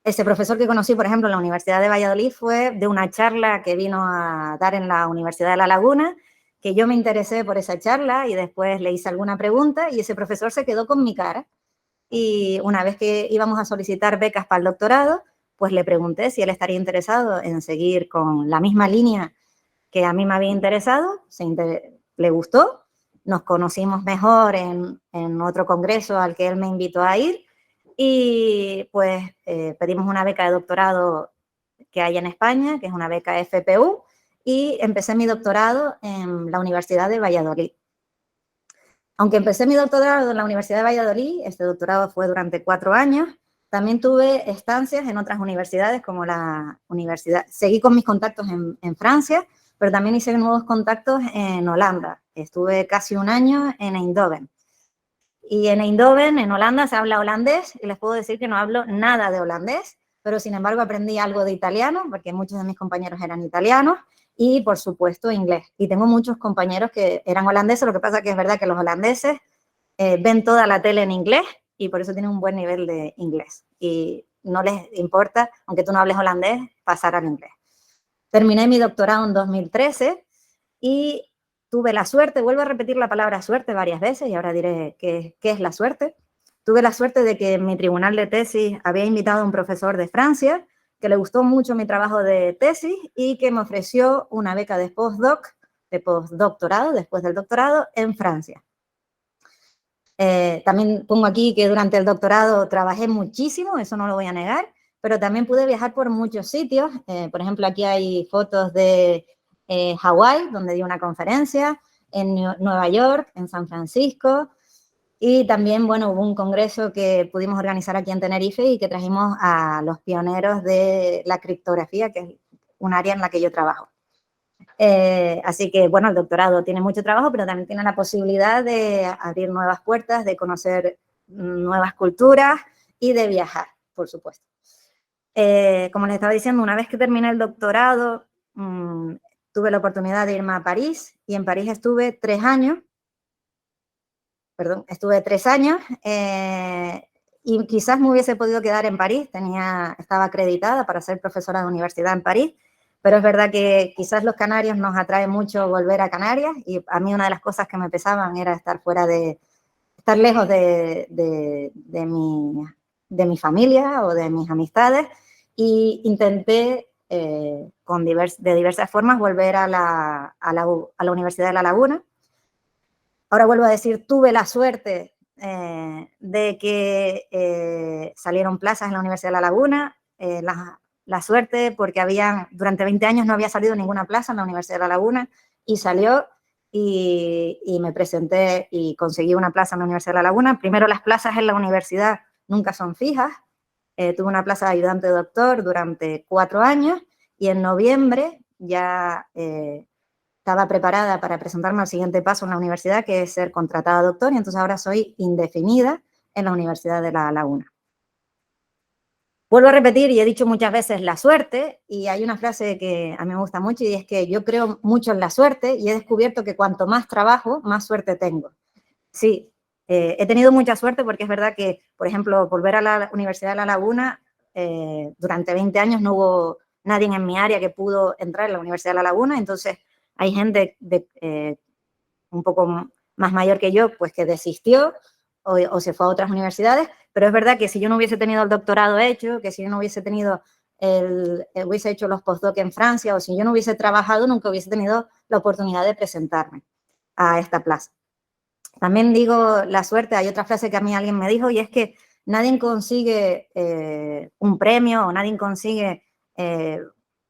Ese profesor que conocí, por ejemplo, en la Universidad de Valladolid fue de una charla que vino a dar en la Universidad de La Laguna, que yo me interesé por esa charla y después le hice alguna pregunta y ese profesor se quedó con mi cara. Y una vez que íbamos a solicitar becas para el doctorado, pues le pregunté si él estaría interesado en seguir con la misma línea que a mí me había interesado. Le gustó, nos conocimos mejor en otro congreso al que él me invitó a ir y pues pedimos una beca de doctorado que hay en España, que es una beca FPU, y empecé mi doctorado en la Universidad de Valladolid. Aunque empecé mi doctorado en la Universidad de Valladolid, este doctorado fue durante 4 años, también tuve estancias en otras universidades como la universidad, seguí con mis contactos en Francia, pero también hice nuevos contactos en Holanda. Estuve casi 1 año en Eindhoven. Y en Eindhoven, en Holanda, se habla holandés y les puedo decir que no hablo nada de holandés, pero sin embargo aprendí algo de italiano, porque muchos de mis compañeros eran italianos, y por supuesto inglés. Y tengo muchos compañeros que eran holandeses, lo que pasa que es verdad que los holandeses ven toda la tele en inglés y por eso tienen un buen nivel de inglés. Y no les importa, aunque tú no hables holandés, pasar al inglés. Terminé mi doctorado en 2013 y tuve la suerte, vuelvo a repetir la palabra suerte varias veces y ahora diré qué es la suerte. Tuve la suerte de que en mi tribunal de tesis había invitado a un profesor de Francia que le gustó mucho mi trabajo de tesis y que me ofreció una beca de postdoctorado, después del doctorado, en Francia. También pongo aquí que durante el doctorado trabajé muchísimo, eso no lo voy a negar, pero también pude viajar por muchos sitios. Por ejemplo, aquí hay fotos de Hawái, donde di una conferencia, en Nueva York, en San Francisco, y también, bueno, hubo un congreso que pudimos organizar aquí en Tenerife y que trajimos a los pioneros de la criptografía, que es un área en la que yo trabajo. Así que, bueno, el doctorado tiene mucho trabajo, pero también tiene la posibilidad de abrir nuevas puertas, de conocer nuevas culturas y de viajar, por supuesto. Como les estaba diciendo, una vez que terminé el doctorado, tuve la oportunidad de irme a París y en París estuve 3 años. Estuve 3 años y quizás me hubiese podido quedar en París, estaba acreditada para ser profesora de universidad en París, pero es verdad que quizás los canarios nos atrae mucho volver a Canarias y a mí una de las cosas que me pesaban era estar lejos de mi familia o de mis amistades y intenté de diversas formas volver a la Universidad de La Laguna. Ahora vuelvo a decir, tuve la suerte de que salieron plazas en la Universidad de La Laguna, la suerte porque durante 20 años no había salido ninguna plaza en la Universidad de La Laguna y salió y me presenté y conseguí una plaza en la Universidad de La Laguna. Primero, las plazas en la universidad nunca son fijas. Tuve una plaza de ayudante de doctor durante 4 años y en noviembre ya estaba preparada para presentarme al siguiente paso en la universidad, que es ser contratada doctor, y entonces ahora soy indefinida en la Universidad de La Laguna. Vuelvo a repetir, y he dicho muchas veces la suerte, y hay una frase que a mí me gusta mucho, y es que yo creo mucho en la suerte, y he descubierto que cuanto más trabajo, más suerte tengo. Sí, he tenido mucha suerte porque es verdad que, por ejemplo, volver a la Universidad de La Laguna, durante 20 años no hubo nadie en mi área que pudo entrar en la Universidad de La Laguna, entonces hay gente un poco más mayor que yo, pues que desistió o se fue a otras universidades, pero es verdad que si yo no hubiese tenido el doctorado hecho, que si yo no hubiese tenido hubiese hecho los postdoc en Francia o si yo no hubiese trabajado, nunca hubiese tenido la oportunidad de presentarme. a esta plaza. También digo la suerte, hay otra frase que a mí alguien me dijo, y es que nadie consigue un premio o nadie consigue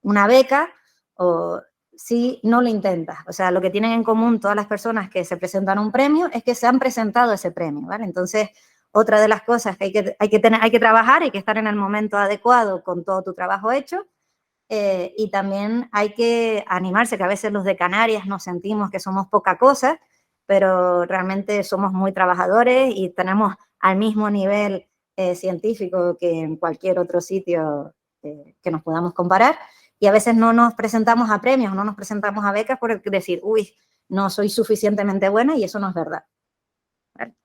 una beca o si no lo intentas. O sea, lo que tienen en común todas las personas que se presentan a un premio es que se han presentado ese premio, ¿vale? Entonces, otra de las cosas que hay que trabajar, hay que estar en el momento adecuado con todo tu trabajo hecho, y también hay que animarse, que a veces los de Canarias nos sentimos que somos poca cosa, pero realmente somos muy trabajadores y tenemos al mismo nivel científico que en cualquier otro sitio que nos podamos comparar, y a veces no nos presentamos a premios, no nos presentamos a becas por decir, uy, no soy suficientemente buena, y eso no es verdad. ¿Vale?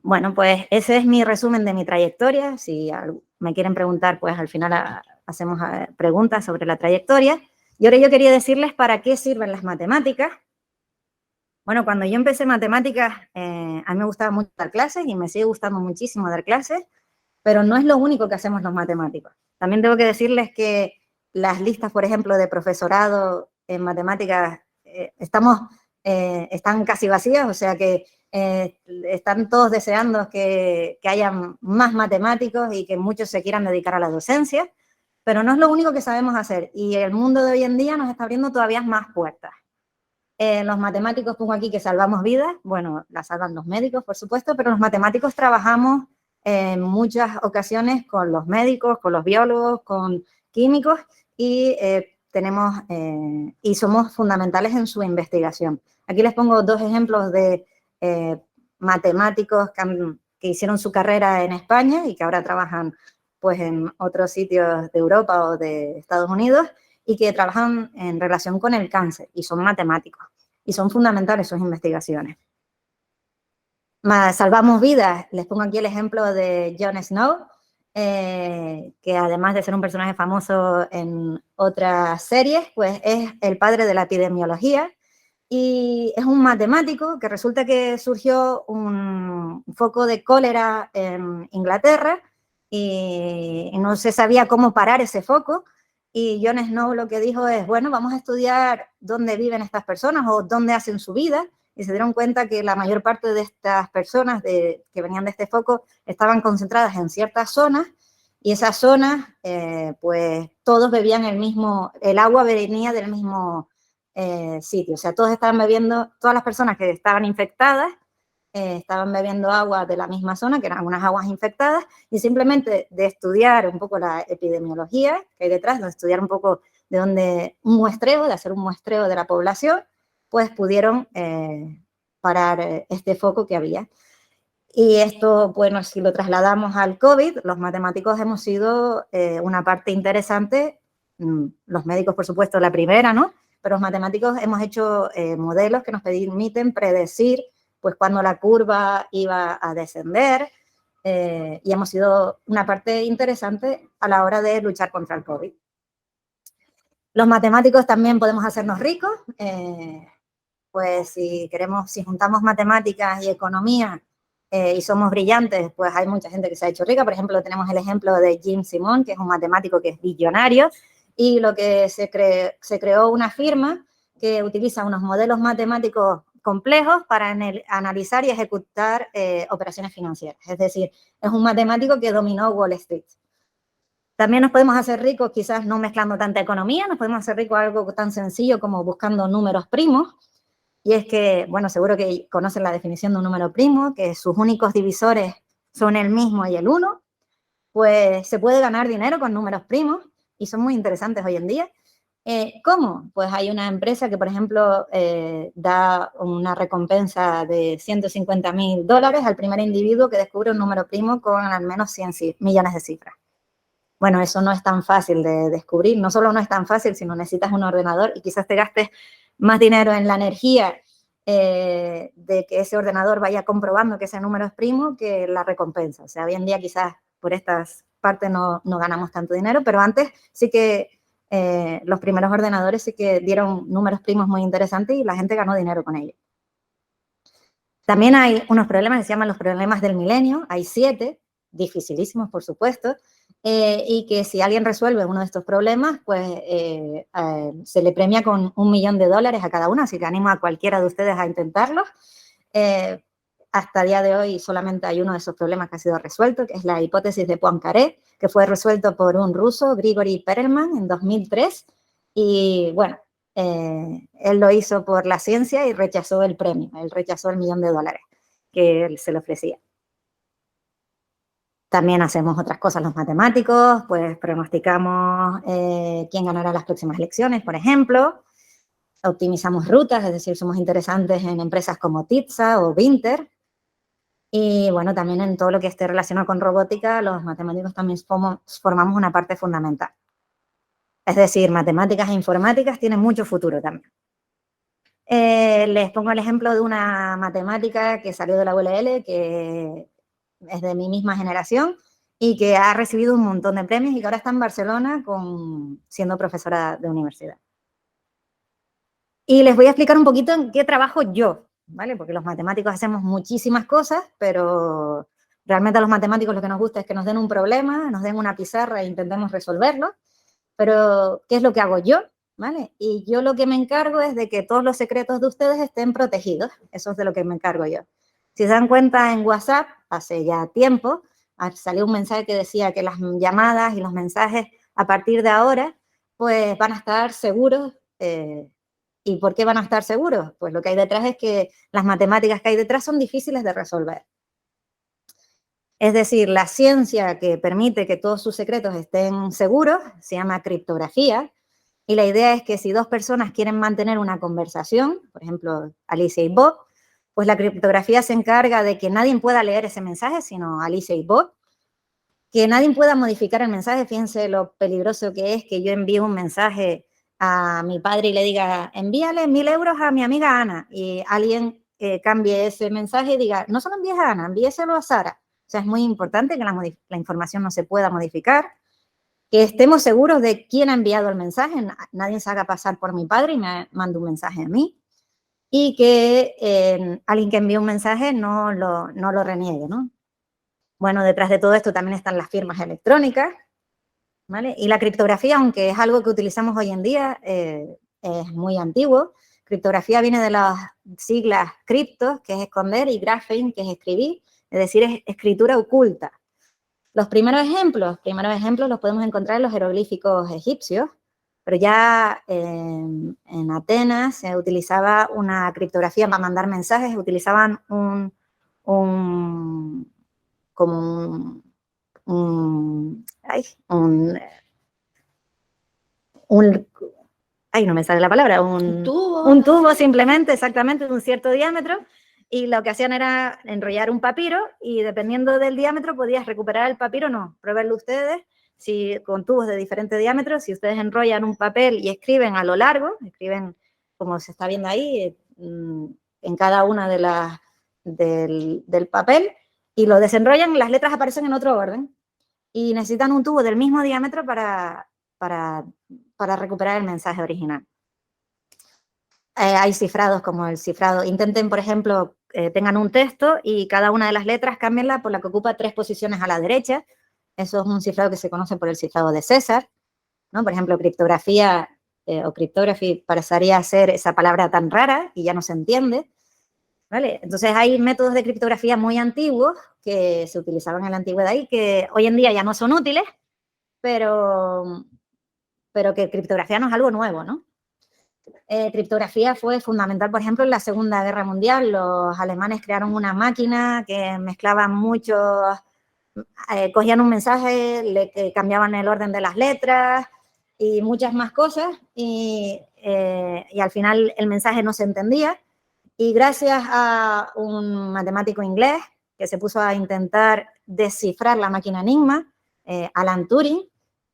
Bueno, pues ese es mi resumen de mi trayectoria. Si me quieren preguntar, pues al final hacemos preguntas sobre la trayectoria. Y ahora yo quería decirles para qué sirven las matemáticas. Bueno, cuando yo empecé matemáticas, a mí me gustaba mucho dar clases y me sigue gustando muchísimo dar clases, pero no es lo único que hacemos los matemáticos. También tengo que decirles que las listas, por ejemplo, de profesorado en matemáticas están casi vacías, o sea que están todos deseando que haya más matemáticos y que muchos se quieran dedicar a la docencia, pero no es lo único que sabemos hacer, y el mundo de hoy en día nos está abriendo todavía más puertas. Los matemáticos, pongo aquí que salvamos vidas, bueno, las salvan los médicos, por supuesto, pero los matemáticos trabajamos en muchas ocasiones con los médicos, con los biólogos, con químicos, y y somos fundamentales en su investigación. Aquí les pongo dos ejemplos de matemáticos que hicieron su carrera en España y que ahora trabajan pues en otros sitios de Europa o de Estados Unidos, y que trabajan en relación con el cáncer, y son matemáticos, y son fundamentales sus investigaciones. Salvamos vidas, les pongo aquí el ejemplo de Jon Snow, que además de ser un personaje famoso en otras series, pues es el padre de la epidemiología, y es un matemático que resulta que surgió un foco de cólera en Inglaterra, y no se sabía cómo parar ese foco, y Jon Snow lo que dijo es, bueno, vamos a estudiar dónde viven estas personas o dónde hacen su vida, y se dieron cuenta que la mayor parte de estas personas que venían de este foco estaban concentradas en ciertas zonas, y esas zonas, pues todos bebían el agua venía del mismo sitio, o sea, todos estaban bebiendo, todas las personas que estaban infectadas estaban bebiendo agua de la misma zona, que eran unas aguas infectadas, y simplemente de estudiar un poco la epidemiología que hay detrás, de estudiar un poco de hacer un muestreo de la población, pues pudieron parar este foco que había. Y esto, bueno, si lo trasladamos al COVID, los matemáticos hemos sido una parte interesante, los médicos, por supuesto, la primera, ¿no? Pero los matemáticos hemos hecho modelos que nos permiten predecir pues cuando la curva iba a descender, y hemos sido una parte interesante a la hora de luchar contra el COVID. Los matemáticos también podemos hacernos ricos, pues si juntamos matemáticas y economía y somos brillantes, pues hay mucha gente que se ha hecho rica. Por ejemplo, tenemos el ejemplo de Jim Simon, que es un matemático que es billonario, y lo que se creó una firma que utiliza unos modelos matemáticos complejos para analizar y ejecutar operaciones financieras. Es decir, es un matemático que dominó Wall Street. También nos podemos hacer ricos, quizás no mezclando tanta economía, nos podemos hacer ricos algo tan sencillo como buscando números primos. Y es que, bueno, seguro que conocen la definición de un número primo, que sus únicos divisores son el mismo y el 1. Pues se puede ganar dinero con números primos y son muy interesantes hoy en día. ¿Cómo? Pues hay una empresa que, por ejemplo, da una recompensa de $150.000 al primer individuo que descubre un número primo con al menos 100 millones de cifras. Bueno, eso no es tan fácil de descubrir. No solo no es tan fácil, sino necesitas un ordenador y quizás te gastes más dinero en la energía de que ese ordenador vaya comprobando que ese número es primo que la recompensa. O sea, hoy en día quizás por estas partes no ganamos tanto dinero, pero antes sí que los primeros ordenadores sí que dieron números primos muy interesantes y la gente ganó dinero con ellos. También hay unos problemas que se llaman los problemas del milenio. Hay 7, dificilísimos por supuesto, y que si alguien resuelve uno de estos problemas, pues se le premia con $1 millón a cada uno, así que animo a cualquiera de ustedes a intentarlo. Hasta el día de hoy solamente hay uno de esos problemas que ha sido resuelto, que es la hipótesis de Poincaré, que fue resuelto por un ruso, Grigori Perelman, en 2003. Y bueno, él lo hizo por la ciencia y rechazó el premio, él rechazó el $1 millón que se le ofrecía. También hacemos otras cosas los matemáticos, pues pronosticamos quién ganará las próximas elecciones, por ejemplo. Optimizamos rutas, es decir, somos interesantes en empresas como TITSA o Vinter. Y bueno, también en todo lo que esté relacionado con robótica, los matemáticos también formamos una parte fundamental. Es decir, matemáticas e informáticas tienen mucho futuro también. Les pongo el ejemplo de una matemática que salió de la ULL, que es de mi misma generación y que ha recibido un montón de premios y que ahora está en Barcelona siendo profesora de universidad. Y les voy a explicar un poquito en qué trabajo yo, ¿vale? Porque los matemáticos hacemos muchísimas cosas, pero realmente a los matemáticos lo que nos gusta es que nos den un problema, nos den una pizarra e intentemos resolverlo. Pero, ¿qué es lo que hago yo? ¿Vale? Y yo lo que me encargo es de que todos los secretos de ustedes estén protegidos. Eso es de lo que me encargo yo. Si se dan cuenta, en WhatsApp, hace ya tiempo, salió un mensaje que decía que las llamadas y los mensajes a partir de ahora, pues van a estar seguros. ¿Y por qué van a estar seguros? Pues lo que hay detrás es que las matemáticas que hay detrás son difíciles de resolver. Es decir, la ciencia que permite que todos sus secretos estén seguros se llama criptografía, y la idea es que si dos personas quieren mantener una conversación, por ejemplo, Alicia y Bob, pues la criptografía se encarga de que nadie pueda leer ese mensaje, sino Alicia y Bob, que nadie pueda modificar el mensaje. Fíjense lo peligroso que es que yo envíe un mensaje a mi padre y le diga, envíale 1.000 euros a mi amiga Ana, y alguien cambie ese mensaje y diga, no se lo envíes a Ana, envíeselo a Sara. O sea, es muy importante que la información no se pueda modificar, que estemos seguros de quién ha enviado el mensaje, nadie se haga pasar por mi padre y me mande un mensaje a mí, y que alguien que envíe un mensaje no lo reniegue, ¿no? Bueno, detrás de todo esto también están las firmas electrónicas, ¿vale? Y la criptografía, aunque es algo que utilizamos hoy en día, es muy antiguo. Criptografía viene de las siglas criptos, que es esconder, y graphein, que es escribir, es decir, es escritura oculta. Los primeros ejemplos los podemos encontrar en los jeroglíficos egipcios, pero ya en Atenas se utilizaba una criptografía para mandar mensajes, utilizaban no me sale la palabra, un tubo simplemente, exactamente, de un cierto diámetro, y lo que hacían era enrollar un papiro y dependiendo del diámetro podías recuperar el papiro o no. Pruébenlo ustedes, si con tubos de diferentes diámetros, si ustedes enrollan un papel y escriben a lo largo, escriben como se está viendo ahí, en cada una de del papel, y lo desenrollan, las letras aparecen en otro orden. Y necesitan un tubo del mismo diámetro para recuperar el mensaje original. Hay cifrados como el cifrado. Intenten, por ejemplo, tengan un texto y cada una de las letras cámbienla por la que ocupa 3 posiciones a la derecha. Eso es un cifrado que se conoce por el cifrado de César, ¿no? Por ejemplo, criptografía o cryptography parecería ser esa palabra tan rara y ya no se entiende, ¿vale? Entonces hay métodos de criptografía muy antiguos que se utilizaban en la antigüedad y que hoy en día ya no son útiles, pero que criptografía no es algo nuevo, ¿no? Criptografía fue fundamental, por ejemplo, en la Segunda Guerra Mundial. Los alemanes crearon una máquina que mezclaba muchos, cogían un mensaje, le cambiaban el orden de las letras y muchas más cosas, y al final el mensaje no se entendía. Y gracias a un matemático inglés que se puso a intentar descifrar la máquina Enigma, Alan Turing,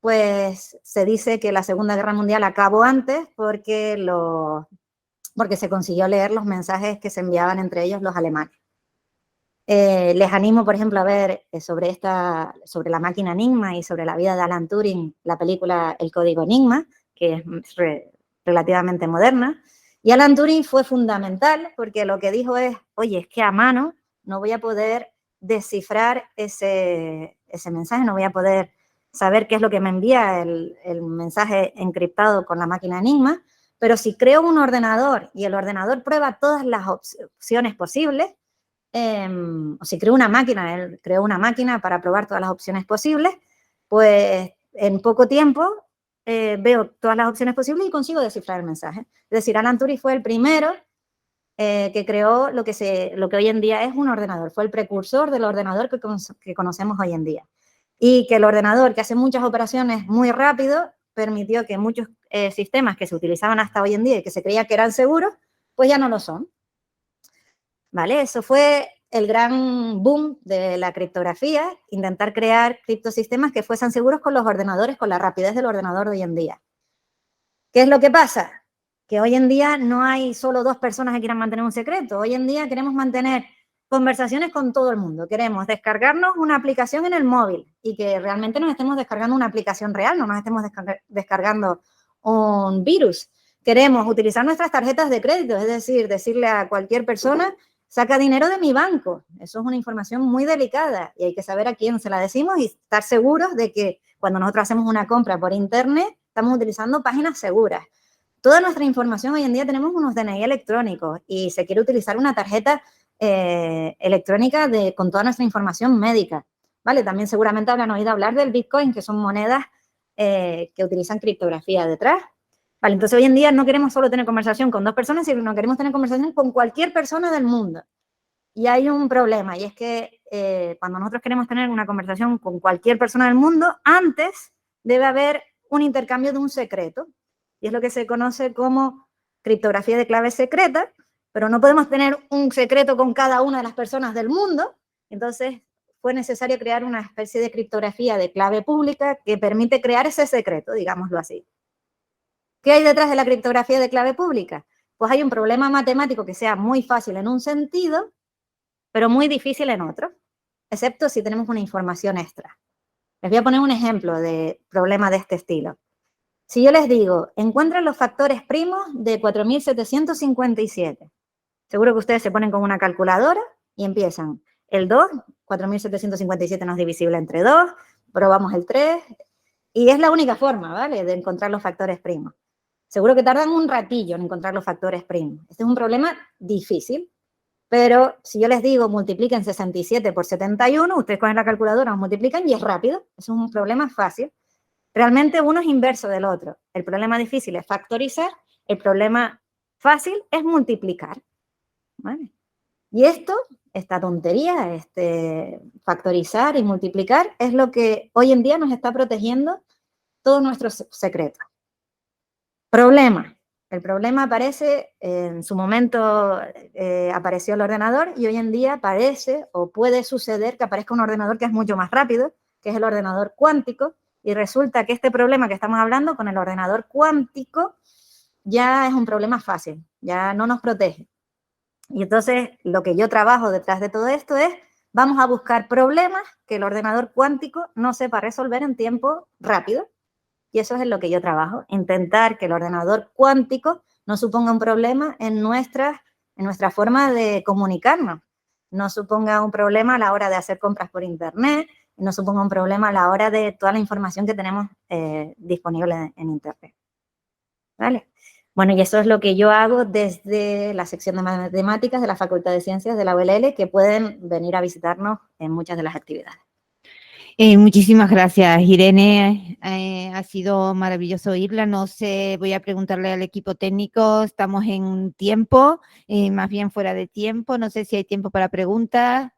pues se dice que la Segunda Guerra Mundial acabó antes porque se consiguió leer los mensajes que se enviaban entre ellos los alemanes. Les animo, por ejemplo, a ver sobre la máquina Enigma y sobre la vida de Alan Turing, la película El Código Enigma, que es relativamente moderna. Y Alan Turing fue fundamental porque lo que dijo es, oye, es que a mano no voy a poder descifrar ese mensaje, no voy a poder saber qué es lo que me envía el mensaje encriptado con la máquina Enigma, pero si creo un ordenador y el ordenador prueba todas las opciones posibles, o si creo una máquina, él creó una máquina para probar todas las opciones posibles, pues en poco tiempo veo todas las opciones posibles y consigo descifrar el mensaje. Es decir, Alan Turing fue el primero que creó lo que hoy en día es un ordenador, fue el precursor del ordenador que conocemos hoy en día. Y que el ordenador, que hace muchas operaciones muy rápido, permitió que muchos sistemas que se utilizaban hasta hoy en día y que se creía que eran seguros, pues ya no lo son. ¿Vale? Eso fue el gran boom de la criptografía, intentar crear criptosistemas que fuesen seguros con los ordenadores, con la rapidez del ordenador de hoy en día. ¿Qué es lo que pasa? Que hoy en día no hay solo 2 personas que quieran mantener un secreto. Hoy en día queremos mantener conversaciones con todo el mundo. Queremos descargarnos una aplicación en el móvil y que realmente nos estemos descargando una aplicación real, no nos estemos descargando un virus. Queremos utilizar nuestras tarjetas de crédito, es decir, decirle a cualquier persona, saca dinero de mi banco. Eso es una información muy delicada y hay que saber a quién se la decimos y estar seguros de que cuando nosotros hacemos una compra por internet, estamos utilizando páginas seguras. Toda nuestra información hoy en día tenemos unos DNI electrónicos y se quiere utilizar una tarjeta electrónica con toda nuestra información médica, ¿vale? También seguramente habrán oído hablar del Bitcoin, que son monedas que utilizan criptografía detrás. Vale, entonces hoy en día no queremos solo tener conversación con 2 personas, sino queremos tener conversación con cualquier persona del mundo. Y hay un problema, y es que cuando nosotros queremos tener una conversación con cualquier persona del mundo, antes debe haber un intercambio de un secreto. Y es lo que se conoce como criptografía de clave secreta, pero no podemos tener un secreto con cada una de las personas del mundo. Entonces fue necesario crear una especie de criptografía de clave pública que permite crear ese secreto, digámoslo así. ¿Qué hay detrás de la criptografía de clave pública? Pues hay un problema matemático que sea muy fácil en un sentido, pero muy difícil en otro, excepto si tenemos una información extra. Les voy a poner un ejemplo de problema de este estilo. Si yo les digo, encuentren los factores primos de 4.757, seguro que ustedes se ponen con una calculadora y empiezan. El 2, 4.757 no es divisible entre 2, probamos el 3, y es la única forma, ¿vale?, de encontrar los factores primos. Seguro que tardan un ratillo en encontrar los factores primos. Este es un problema difícil, pero si yo les digo multipliquen 67 por 71, ustedes cogen la calculadora, los multiplican y es rápido. Es un problema fácil. Realmente uno es inverso del otro. El problema difícil es factorizar, el problema fácil es multiplicar. ¿Vale? Y esta tontería, factorizar y multiplicar, es lo que hoy en día nos está protegiendo todos nuestros secretos. Problema. El problema aparece, en su momento apareció el ordenador y hoy en día parece o puede suceder que aparezca un ordenador que es mucho más rápido, que es el ordenador cuántico, y resulta que este problema que estamos hablando con el ordenador cuántico ya es un problema fácil, ya no nos protege. Y entonces lo que yo trabajo detrás de todo esto es, vamos a buscar problemas que el ordenador cuántico no sepa resolver en tiempo rápido. Y eso es en lo que yo trabajo, intentar que el ordenador cuántico no suponga un problema en nuestra forma de comunicarnos, no suponga un problema a la hora de hacer compras por internet, no suponga un problema a la hora de toda la información que tenemos disponible en internet. ¿Vale? Bueno, y eso es lo que yo hago desde la sección de matemáticas de la Facultad de Ciencias de la ULL, que pueden venir a visitarnos en muchas de las actividades. Muchísimas gracias, Irene. Ha sido maravilloso oírla. No sé, voy a preguntarle al equipo técnico. Estamos en tiempo, más bien fuera de tiempo. No sé si hay tiempo para preguntas.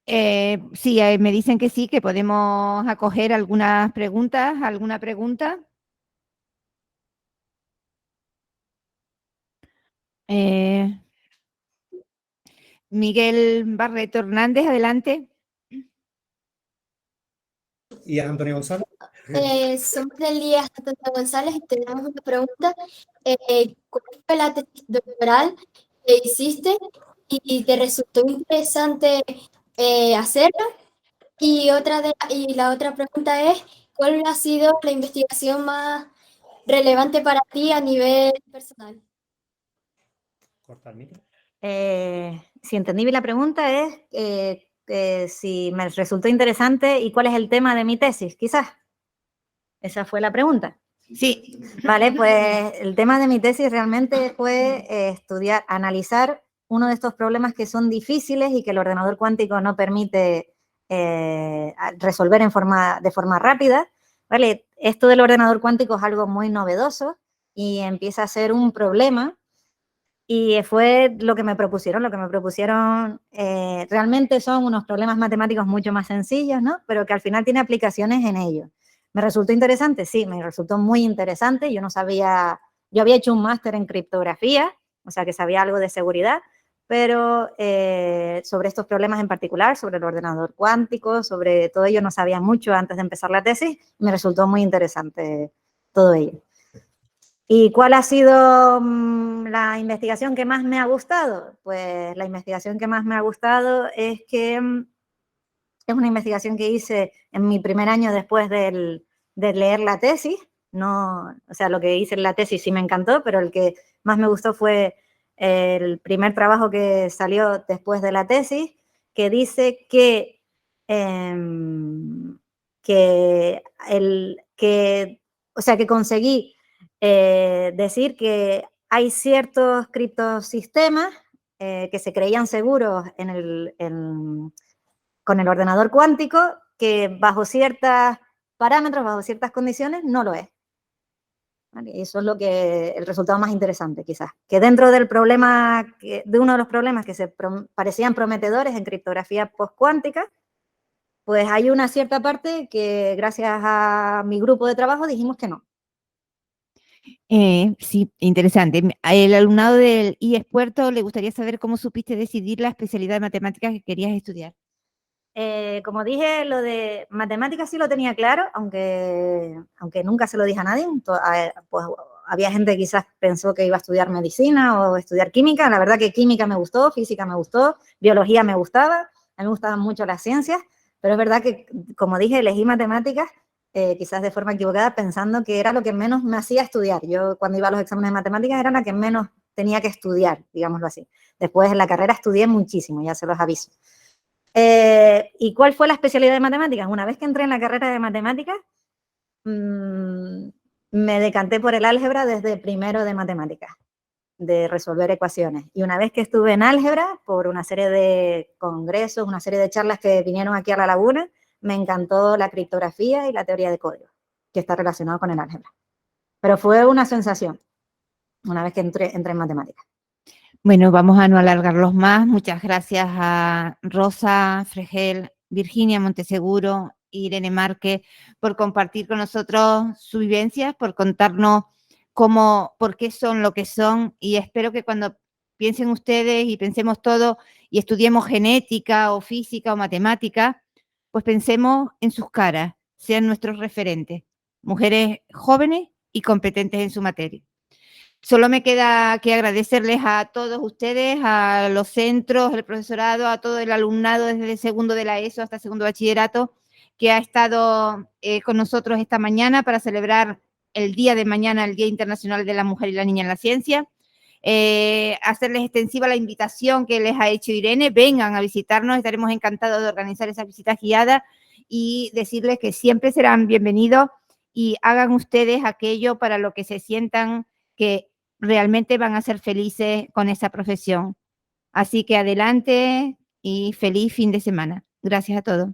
Sí, me dicen que sí, que podemos acoger algunas preguntas. ¿Alguna pregunta? Miguel Barreto Hernández, adelante. ¿Y Antonio González? Somos del día Antonio González y tenemos una pregunta. ¿Cuál fue la tesis doctoral que hiciste y te resultó interesante hacerla? Y la otra pregunta es, ¿cuál ha sido la investigación más relevante para ti a nivel personal? Si entendí bien la pregunta es, si me resultó interesante y cuál es el tema de mi tesis, quizás. Esa fue la pregunta. Sí. Vale, pues el tema de mi tesis realmente fue analizar uno de estos problemas que son difíciles y que el ordenador cuántico no permite resolver de forma rápida. Vale, esto del ordenador cuántico es algo muy novedoso y empieza a ser un problema. Y fue lo que me propusieron. Realmente son unos problemas matemáticos mucho más sencillos, ¿no? Pero que al final tiene aplicaciones en ellos. ¿Me resultó interesante? Sí, me resultó muy interesante. Yo no sabía, yo había hecho un máster en criptografía, o sea que sabía algo de seguridad, pero sobre estos problemas en particular, sobre el ordenador cuántico, sobre todo ello no sabía mucho antes de empezar la tesis. Me resultó muy interesante todo ello. ¿Y cuál ha sido la investigación que más me ha gustado? Pues la investigación que más me ha gustado es que es una investigación que hice en mi primer año después de leer la tesis. No, o sea, lo que hice en la tesis sí me encantó, pero el que más me gustó fue el primer trabajo que salió después de la tesis, que dice que conseguí decir que hay ciertos criptosistemas que se creían seguros con el ordenador cuántico que bajo ciertos parámetros, bajo ciertas condiciones, no lo es. ¿Vale? Eso es el resultado más interesante, quizás. Que dentro del problema, de uno de los problemas que parecían prometedores en criptografía postcuántica, pues hay una cierta parte que gracias a mi grupo de trabajo dijimos que no. Sí, interesante. El alumnado del IES Puerto le gustaría saber cómo supiste decidir la especialidad de matemáticas que querías estudiar. Como dije, lo de matemáticas sí lo tenía claro, aunque nunca se lo dije a nadie. Pues había gente que quizás pensó que iba a estudiar medicina o estudiar química. La verdad que química me gustó, física me gustó, biología me gustaba. A mí me gustaban mucho las ciencias, pero es verdad que, como dije, elegí matemáticas quizás de forma equivocada, pensando que era lo que menos me hacía estudiar. Yo cuando iba a los exámenes de matemáticas era la que menos tenía que estudiar, digámoslo así. Después en la carrera estudié muchísimo, ya se los aviso. ¿Y cuál fue la especialidad de matemáticas? Una vez que entré en la carrera de matemáticas, me decanté por el álgebra desde primero de matemáticas, de resolver ecuaciones. Y una vez que estuve en álgebra, por una serie de congresos, una serie de charlas que vinieron aquí a La Laguna, me encantó la criptografía y la teoría de código, que está relacionado con el álgebra. Pero fue una sensación, una vez que entré en matemáticas. Bueno, vamos a no alargarlos más. Muchas gracias a Rosa Fregel, Virginia Monteseguro, Irene Márquez, por compartir con nosotros su vivencia, por contarnos por qué son lo que son, y espero que cuando piensen ustedes y pensemos todos y estudiemos genética o física o matemática, pues pensemos en sus caras, sean nuestros referentes, mujeres jóvenes y competentes en su materia. Solo me queda que agradecerles a todos ustedes, a los centros, el profesorado, a todo el alumnado desde el segundo de la ESO hasta segundo bachillerato, que ha estado con nosotros esta mañana para celebrar el día de mañana, el Día Internacional de la Mujer y la Niña en la Ciencia. Hacerles extensiva la invitación que les ha hecho Irene, vengan a visitarnos, estaremos encantados de organizar esas visitas guiadas y decirles que siempre serán bienvenidos y hagan ustedes aquello para lo que se sientan que realmente van a ser felices con esa profesión. Así que adelante y feliz fin de semana. Gracias a todos.